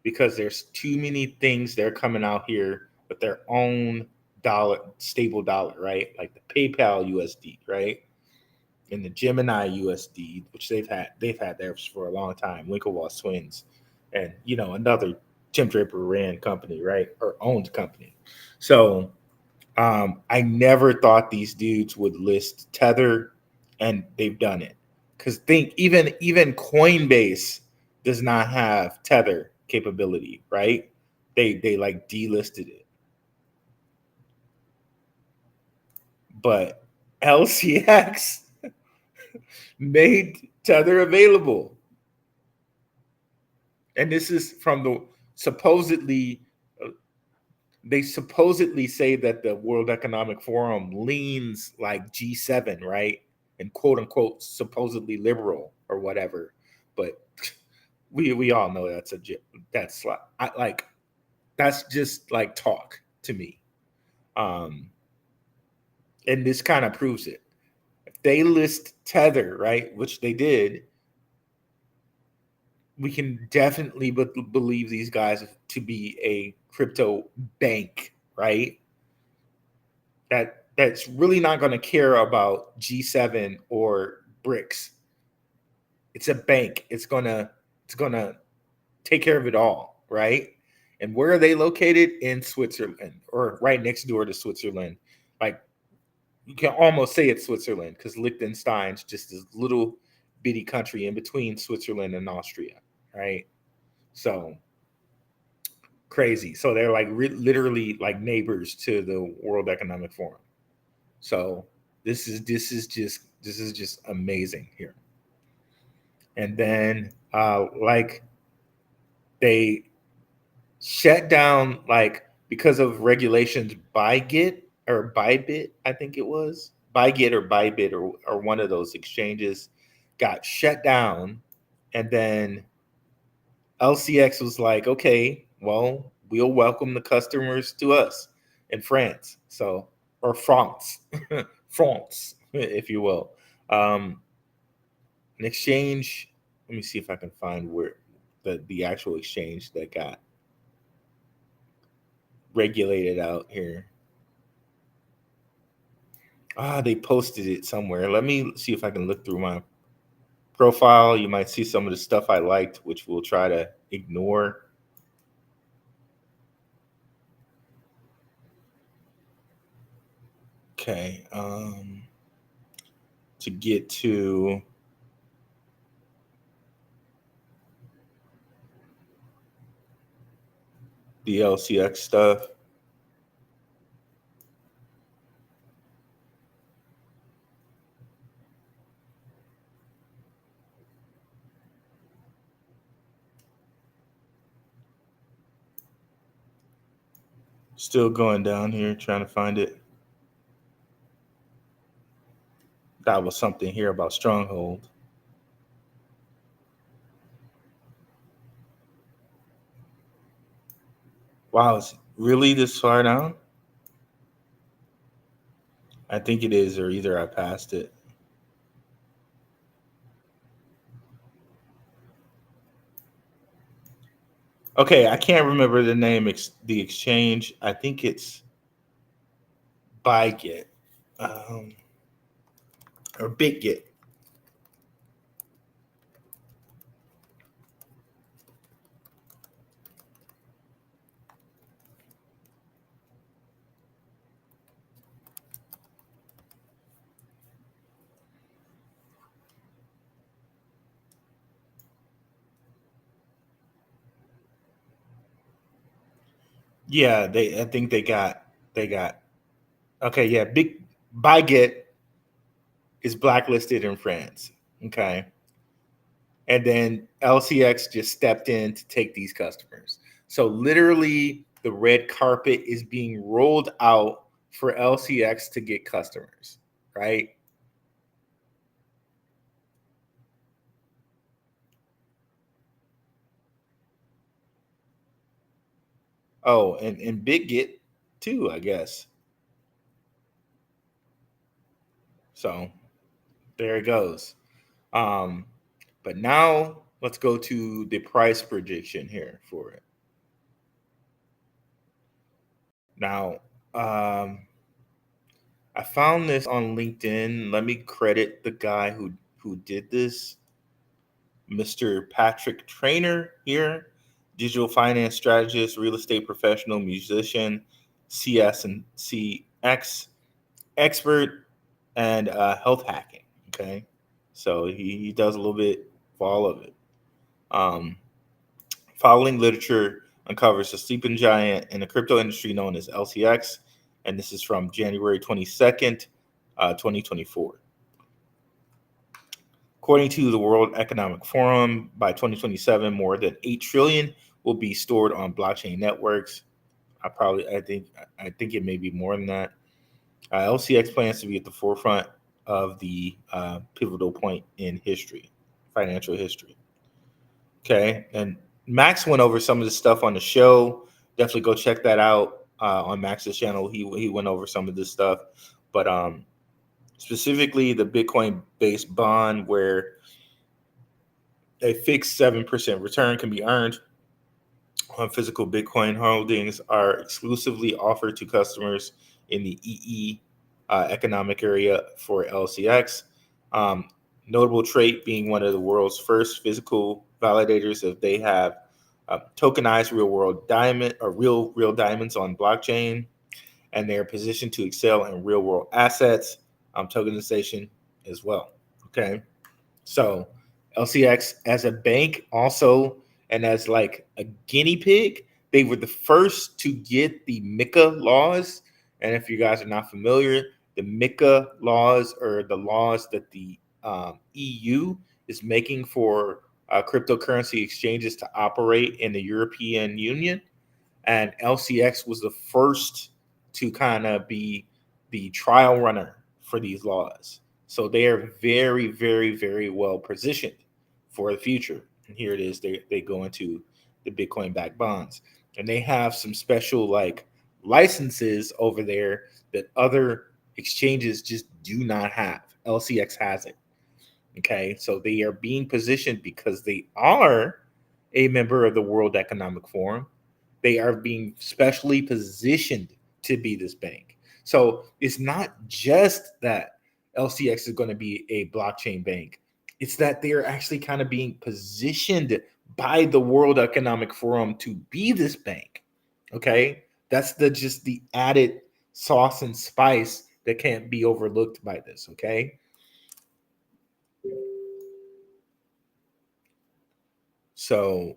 Because there's too many things that are coming out here with their own dollar, stable dollar, right? Like the PayPal USD, right? And the Gemini USD, which they've had theirs for a long time, Winklevoss twins, and you know, another Tim Draper ran company, right? Or owned company. So I never thought these dudes would list Tether, and they've done it. Because think even Coinbase does not have Tether capability, right? They like delisted it. But LCX made Tether available. And this is from the supposedly, they supposedly say that the World Economic Forum leans like G7, right? And quote unquote, supposedly liberal or whatever. But we all know that's that's just like talk to me. And this kind of proves it. If they list Tether, right, which they did, we can definitely believe these guys to be a crypto bank, right? That's really not going to care about G7 or BRICS. It's a bank. It's gonna take care of it all, right? And where are they located? In Switzerland, or right next door to Switzerland. Like, you can almost say it's Switzerland because Liechtenstein's just this little bitty country in between Switzerland and Austria, right? So crazy. So they're like literally like neighbors to the World Economic Forum. So this is just amazing here. And then like they shut down, like, because of regulations by Bybit, I think it was. Bygit or Bybit or one of those exchanges got shut down, and then LCX was like, okay, well, we'll welcome the customers to us in France. So, or France, France, if you will. An exchange. Let me see if I can find where the actual exchange that got regulated out here. They posted it somewhere. Let me see if I can look through my profile. You might see some of the stuff I liked, which we'll try to ignore. Okay. To get to the LCX stuff. Still going down here, trying to find it. That was something here about Stronghold. Wow, it's really this far down? I think it is, or either I passed it. Okay, I can't remember the name, the exchange. I think it's Bygit or BitGit. Yeah, I think they got okay, yeah, Big Bygit is blacklisted in France. Okay. And then LCX just stepped in to take these customers. So literally the red carpet is being rolled out for LCX to get customers, right? Oh, and BitGit too, I guess. So there it goes. But now let's go to the price prediction here for it. Now, I found this on LinkedIn. Let me credit the guy who did this, Mr. Patrick Trainer here, digital finance strategist, real estate professional, musician, CS and CX expert, and health hacking. Okay, so he does a little bit for all of it. Um, Following literature uncovers a sleeping giant in the crypto industry known as LCX, and this is from January 22nd, 2024. According to the World Economic Forum, by 2027, more than 8 trillion will be stored on blockchain networks. I think it may be more than that. LCX plans to be at the forefront of the pivotal point in history, financial history. Okay, and Max went over some of the stuff on the show. Definitely go check that out on Max's channel. He went over some of this stuff, but specifically the Bitcoin-based bond, where a fixed 7% return can be earned on physical Bitcoin holdings, are exclusively offered to customers in the EE economic area for LCX. Notable trait being one of the world's first physical validators if they have tokenized real world diamond or real diamonds on blockchain, and they're positioned to excel in real world assets tokenization as well. Okay, so LCX as a bank also, and as like a guinea pig, they were the first to get the MiCA laws. And if you guys are not familiar, the MiCA laws are the laws that the EU is making for cryptocurrency exchanges to operate in the European Union. And LCX was the first to kind of be the trial runner for these laws. So they are very, very, very well positioned for the future. And here it is. They go into the Bitcoin backed bonds, and they have some special like licenses over there that other exchanges just do not have. LCX has it. Okay. So they are being positioned because they are a member of the World Economic Forum. They are being specially positioned to be this bank. So it's not just that LCX is going to be a blockchain bank. It's that they are actually kind of being positioned by the World Economic Forum to be this bank. Okay? That's just the added sauce and spice that can't be overlooked by this, okay? So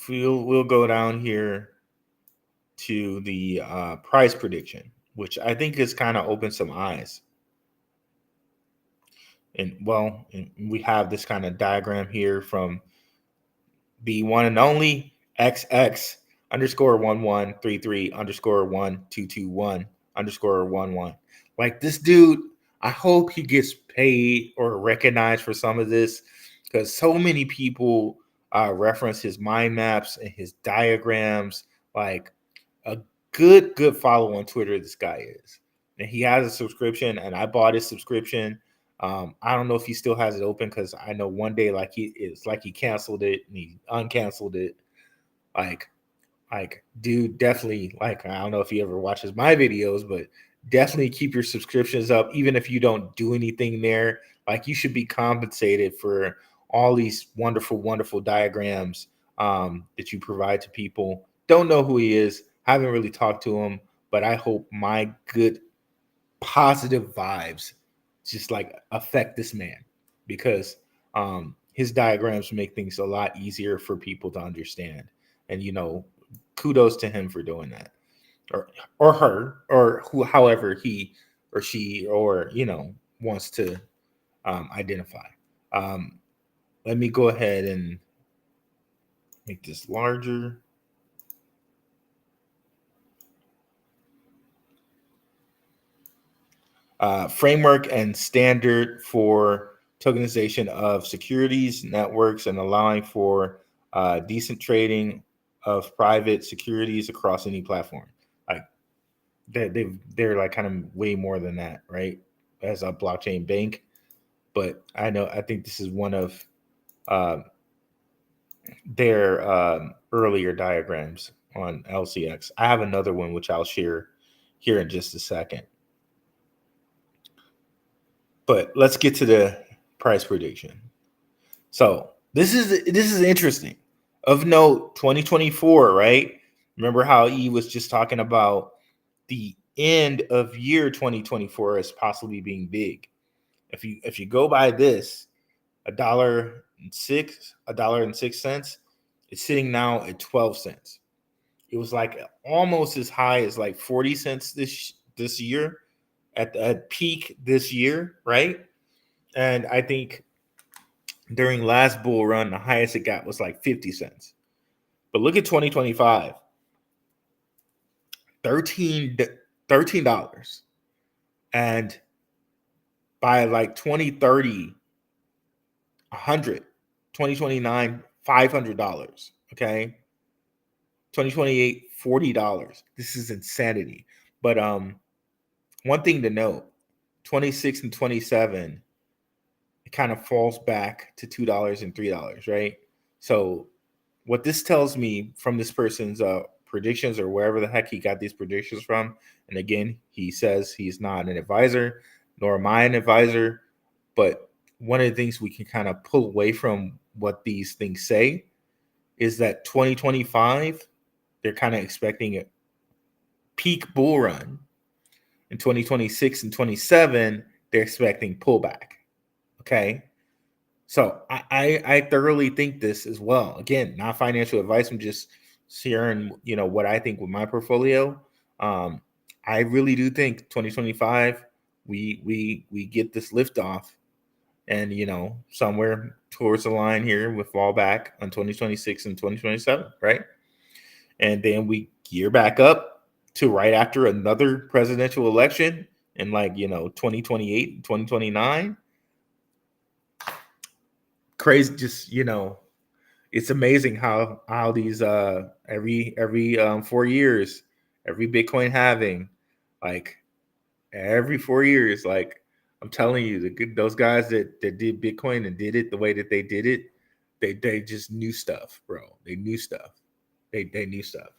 we'll go down here to the price prediction, which I think has kind of opened some eyes. And well, we have this kind of diagram here from the one and only XX underscore 1133 underscore 1221 underscore 11. Like this dude, I hope he gets paid or recognized for some of this, because so many people reference his mind maps and his diagrams. Like a good follow on Twitter, this guy is. And he has a subscription, and I bought his subscription. I don't know if he still has it open, because I know one day it's like he canceled it and he uncanceled it. Like dude, definitely, like, I don't know if he ever watches my videos, but definitely keep your subscriptions up, even if you don't do anything there. Like, you should be compensated for all these wonderful diagrams that you provide to people. Don't know who he is, haven't really talked to him, but I hope my good positive vibes just like affect this man, because his diagrams make things a lot easier for people to understand. And kudos to him for doing that, or her, or however he or she or wants to identify. Let me go ahead and make this larger. Framework and standard for tokenization of securities networks and allowing for decent trading of private securities across any platform. Like they're like kind of way more than that, right? As a blockchain bank, but I think this is one of their earlier diagrams on LCX. I have another one which I'll share here in just a second. But let's get to the price prediction. So this is interesting. Of note, 2024, right? Remember how he was just talking about the end of year 2024 as possibly being big. If you go by this, $1.06, it's sitting now at 12 cents. It was like almost as high as like 40 cents this year, at peak this year, right? And I think during last bull run, the highest it got was like 50 cents. But look at 2025, $13. And by like 2030, 100, 2029, $500. Okay. 2028, $40. This is insanity. But one thing to note, 26 and 27, it kind of falls back to $2 and $3, right? So what this tells me from this person's predictions, or wherever the heck he got these predictions from, and again, he says he's not an advisor, nor am I an advisor, but one of the things we can kind of pull away from what these things say is that 2025, they're kind of expecting a peak bull run. In 2026 and 27, they're expecting pullback. Okay. So I thoroughly think this as well. Again, not financial advice. I'm just sharing, what I think with my portfolio. I really do think 2025, we get this lift off, and somewhere towards the line here we fall back on 2026 and 2027, right? And then we gear back up to right after another presidential election in 2028, 2029. Crazy, just it's amazing how these every 4 years, every Bitcoin halving, like every 4 years, like I'm telling you, those guys that did Bitcoin and did it the way that they did it, they just knew stuff, bro. They knew stuff. They knew stuff.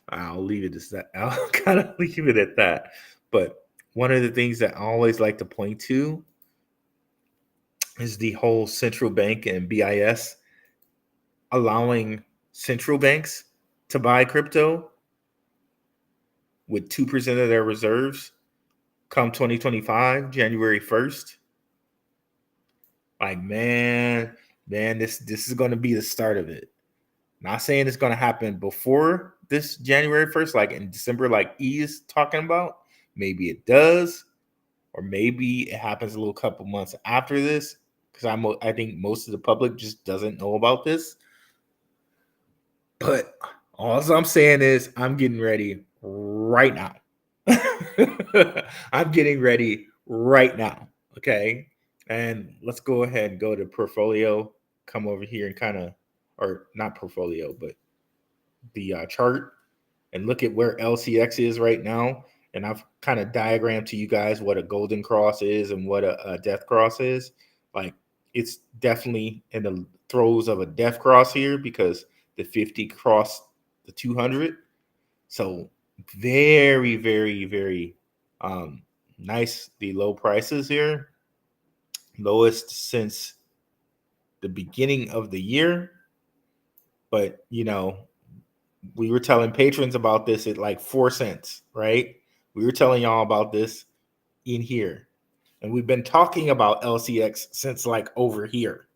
I'll leave it as that. I'll kind of leave it at that. But one of the things that I always like to point to is the whole central bank and BIS allowing central banks to buy crypto with 2% of their reserves come 2025, January 1st. Like, man, this is going to be the start of it. Not saying it's going to happen before this January 1st, like in December, like E is talking about. Maybe it does, or maybe it happens a little couple months after this, because I think most of the public just doesn't know about this. But all I'm saying is I'm getting ready right now. I'm getting ready right now. Okay. And let's go ahead and go to portfolio, come over here and kind of, or not portfolio, but the chart, and look at where LCX is right now. And I've kind of diagrammed to you guys what a golden cross is and what a death cross is. Like, it's definitely in the throes of a death cross here because the 50 crossed the 200. So very, very, very nice. The low prices here, lowest since the beginning of the year. But we were telling patrons about this at like 4 cents, right? We were telling y'all about this in here. And we've been talking about LCX since like over here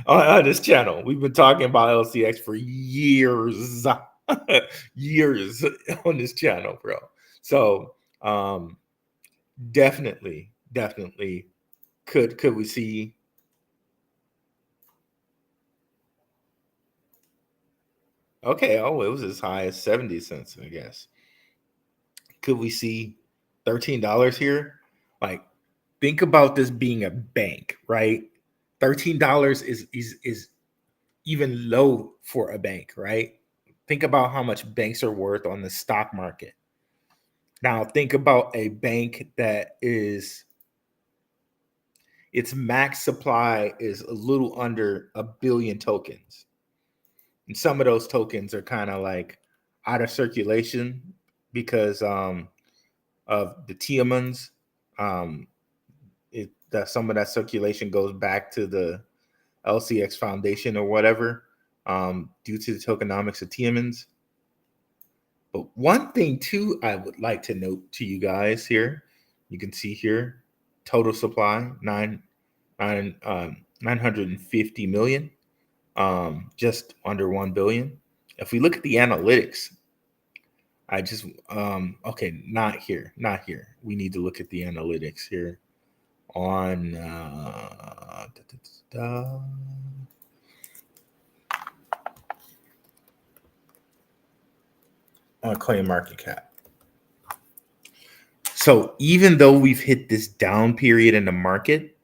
on this channel. We've been talking about LCX for years, years on this channel, bro. So definitely could we see okay, oh, it was as high as 70 cents, I guess. Could we see $13 here? Like, think about this being a bank, right? $13 is even low for a bank, right? Think about how much banks are worth on the stock market. Now, think about a bank that is its max supply is a little under 1 billion tokens. And some of those tokens are kind of like out of circulation because of the Tiamons. That some of that circulation goes back to the LCX Foundation or whatever, due to the tokenomics of Tiamons. But one thing too, I would like to note to you guys here, you can see here, total supply 950 million, just under 1 billion. If we look at the analytics, I just okay, not here. We need to look at the analytics here on on Coin Market Cap. So even though we've hit this down period in the market,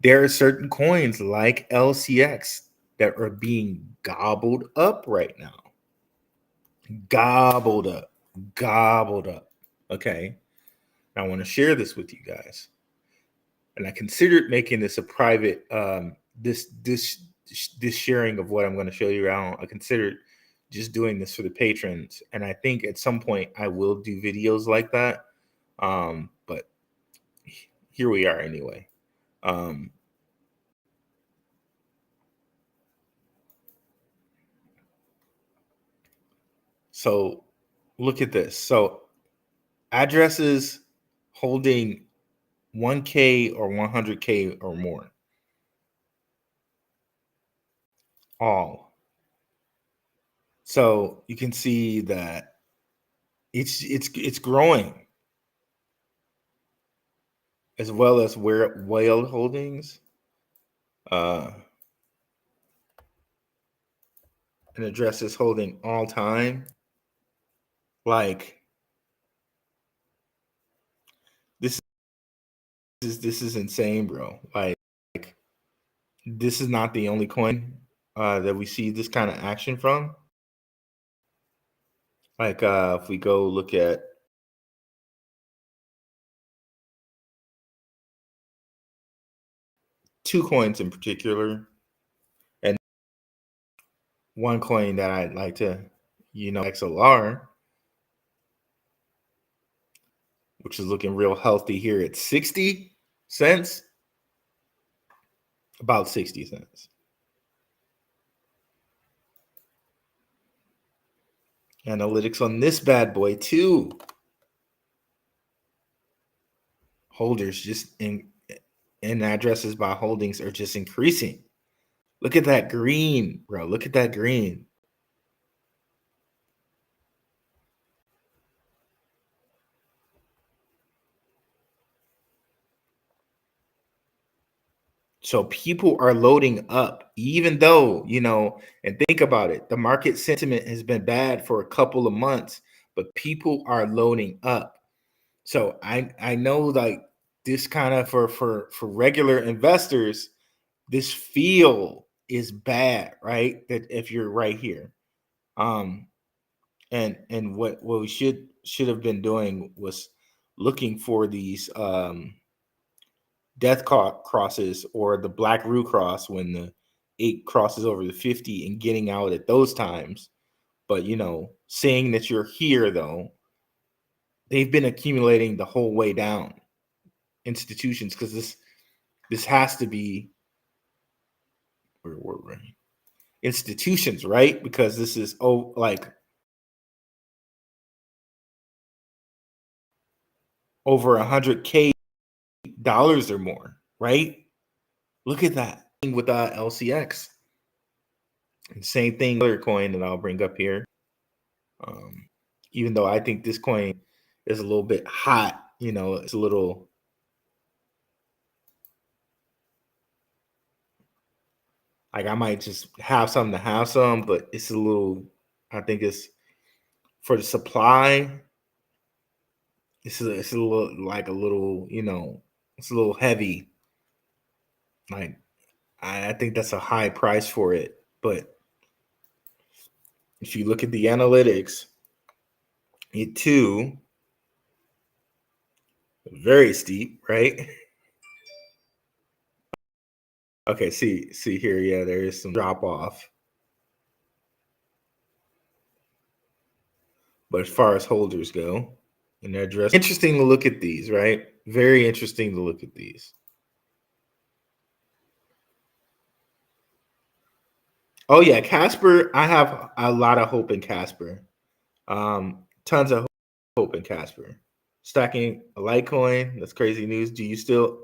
there are certain coins like LCX that are being gobbled up right now. Gobbled up. Okay. Now I want to share this with you guys. And I considered making this a private this sharing of what I'm going to show you around. I considered just doing this for the patrons, and I think at some point I will do videos like that. But here we are anyway. So look at this. So addresses holding 1K or 100K or more. All. So you can see that it's growing, as well as whale holdings. And addresses holding all time. Like, this is insane, bro. Like this is not the only coin that we see this kind of action from. Like if we go look at two coins in particular, and one coin that I'd like to, XLR, which is looking real healthy here at 60 cents, about 60 cents. Analytics on this bad boy too. Holders just in addresses by holdings are just increasing. Look at that green, bro. Look at that green. So people are loading up, even though, and think about it, the market sentiment has been bad for a couple of months, but people are loading up. So I know like this kind of for regular investors, this feel is bad, right? That if you're right here. And what we should have been doing was looking for these death crosses or the black root cross when the 8 crosses over the 50 and getting out at those times. But saying that you're here though, they've been accumulating the whole way down, institutions, because this has to be where institutions, right? Because this is like over $100K or more, right? Look at that with LCX. And same thing, other coin that I'll bring up here. Even though I think this coin is a little bit hot, it's a little. Like I might just have some to have some, but it's a little. I think it's for the supply. It's a little like a little, it's a little heavy. Like I think that's a high price for it, but if you look at the analytics, it too very steep, right? Okay, see here, yeah, there is some drop off. But as far as holders go, and their address, interesting to look at these, right? Very interesting to look at these. Oh yeah, Casper. I have a lot of hope in Casper. Tons of hope in Casper. Stacking a Litecoin. That's crazy news. Do you still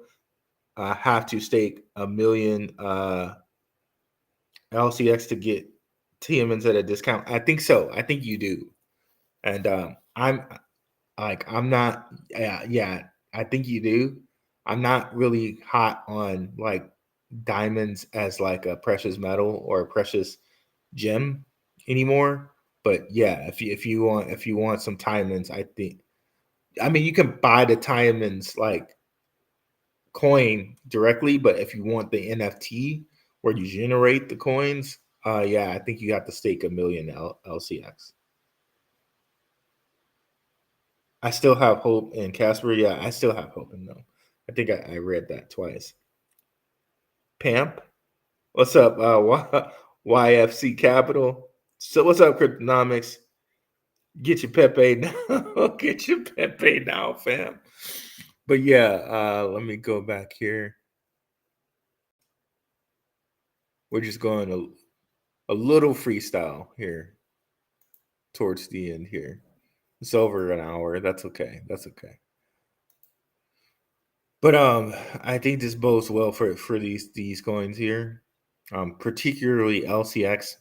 have to stake 1 million LCX to get TMNs at a discount? I think so. I think you do. And I'm not. Yeah. I think you do. I'm not really hot on like diamonds as like a precious metal or a precious gem anymore. But yeah, if you want some diamonds, I think. I mean, you can buy the diamonds like coin directly, but if you want the NFT where you generate the coins, yeah, I think you have to stake 1 million LCX. I still have hope in Casper. Yeah, I still have hope in them. I think I read that twice. Pamp, what's up? YFC Capital. So what's up, Cryptonomics? Get your Pepe now. Get your Pepe now, fam. But yeah, let me go back here. We're just going a little freestyle here towards the end here. It's over an hour. That's okay. That's okay. But I think this bodes well for these coins here, particularly LCX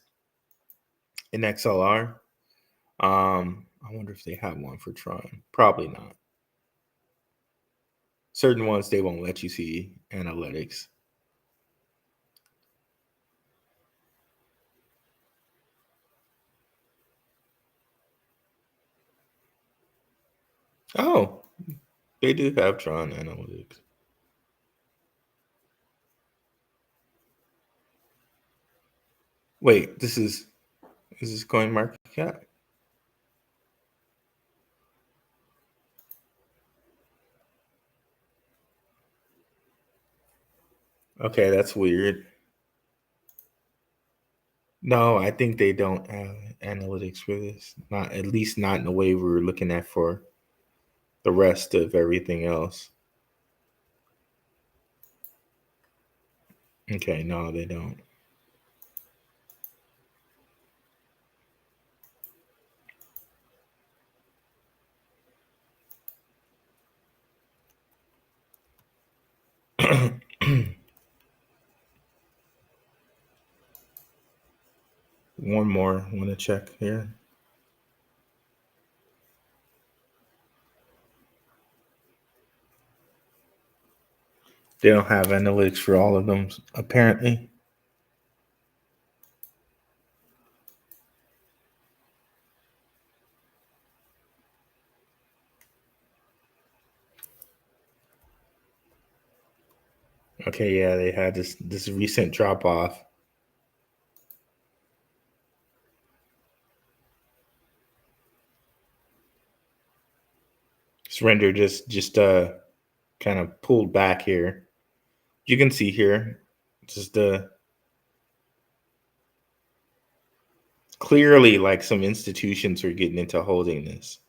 and XLR. I wonder if they have one for Tron. Probably not. Certain ones they won't let you see analytics. Oh, they do have Tron analytics. Wait, this is coin market cap. Okay, that's weird. No, I think they don't have analytics for this. Not at least not in the way we were looking at for the rest of everything else. Okay, no, they don't. One more. I want to check here. They don't have analytics for all of them, apparently. Okay, yeah, they had this recent drop off. Surrender just kind of pulled back here. You can see here, just clearly like some institutions are getting into holding this.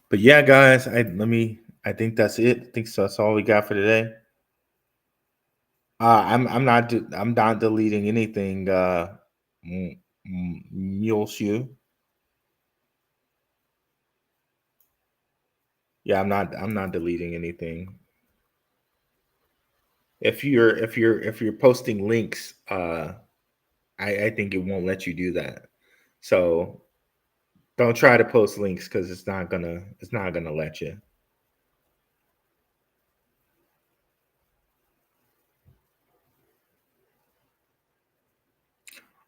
But yeah, guys, I think that's it. I think so, that's all we got for today. I'm not deleting anything. Mule shoe. Yeah, I'm not deleting anything. If you're posting links, I think it won't let you do that. So don't try to post links because it's not gonna let you.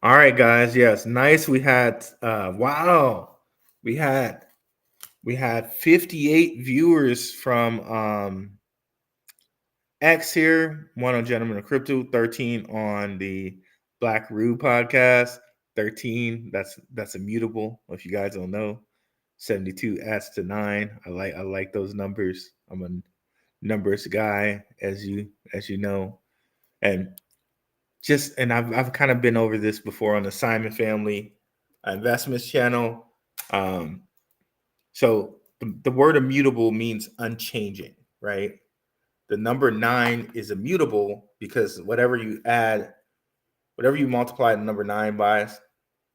All right, guys. Yes, nice. We had wow. We had we had 58 viewers from X here, one on Gentlemen of Crypto, 13 on the Black Rue podcast, 13. That's immutable. If you guys don't know, 72 adds to 9. I like those numbers. I'm a numbers guy, as you know, and I've kind of been over this before on the Simon Family Investments channel. So the word immutable means unchanging, right? The number 9 is immutable because whatever you multiply the number 9 by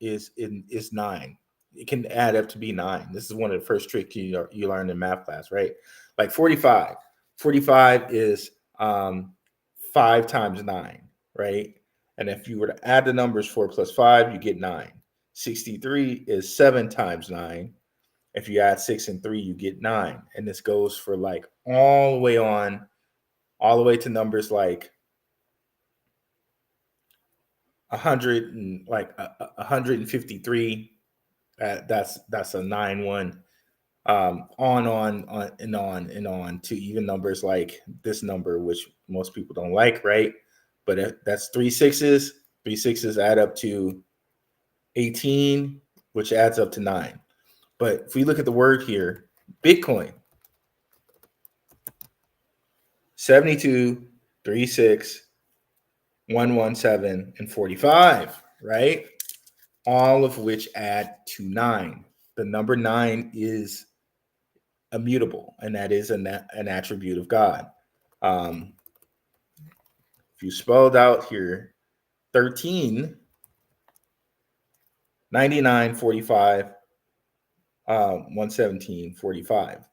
is 9. It can add up to be 9. This is one of the first tricks you learn in math class, right? Like 45. 45 is 5 times 9, right? And if you were to add the numbers 4 plus 5, you get 9. 63 is 7 times 9. If you add 6 and 3, you get 9. And this goes for like all the way to numbers like 100 and like 153. That's a 9-1. On to even numbers like this number, which most people don't like, right? But that's 3 sixes. 3 sixes add up to 18, which adds up to 9. But if we look at the word here, Bitcoin, 72, 36, 117, and 45, right? All of which add to 9. The number 9 is immutable, and that is an attribute of God. If you spelled out here 13, 99, 45, 117, 45.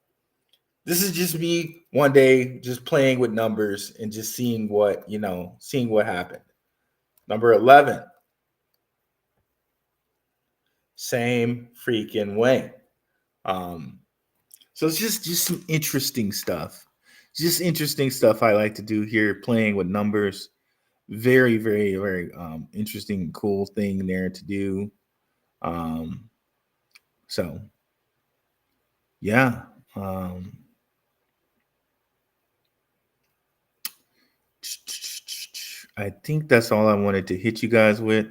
This is just me one day just playing with numbers and just seeing what happened. Number 11, same freaking way. So it's just some interesting stuff. Just interesting stuff I like to do here, playing with numbers. Very, very, very interesting and cool thing there to do. So yeah. I think that's all I wanted to hit you guys with.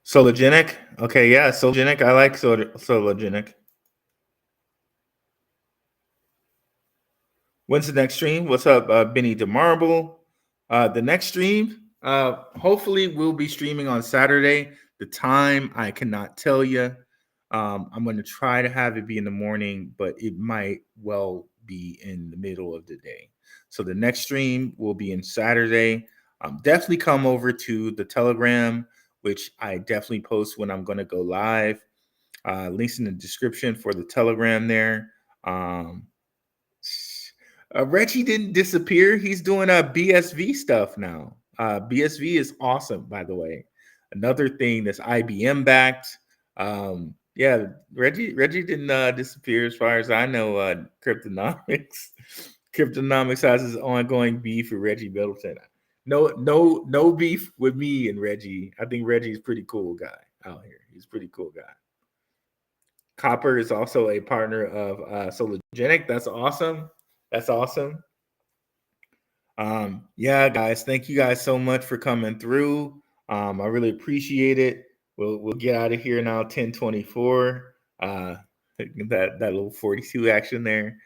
Sologenic. Okay, yeah, Sologenic. I like Sologenic. When's the next stream? What's up, Benny DeMarble? The next stream, hopefully, we'll be streaming on Saturday. The time I cannot tell you. I'm going to try to have it be in the morning, but it might well be in the middle of the day. So the next stream will be in Saturday. Definitely come over to the Telegram, which I definitely post when I'm going to go live. Links in the description for the Telegram there. Reggie didn't disappear. He's doing BSV stuff now. BSV is awesome, by the way. Another thing that's IBM backed. Yeah, Reggie didn't disappear as far as I know. Cryptonomics. Cryptonomics has his ongoing beef with Reggie Middleton. No beef with me and Reggie. I think Reggie's a pretty cool guy out here. He's a pretty cool guy. Copper is also a partner of Sologenic. That's awesome. That's awesome. Yeah, guys, thank you guys so much for coming through. I really appreciate it. We'll get out of here now. 10:24. That little 42 action there.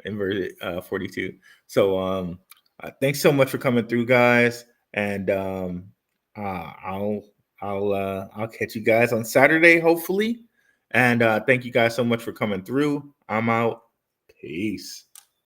Inverted 42. So thanks so much for coming through, guys. And I'll catch you guys on Saturday, hopefully. And thank you guys so much for coming through. I'm out. Peace.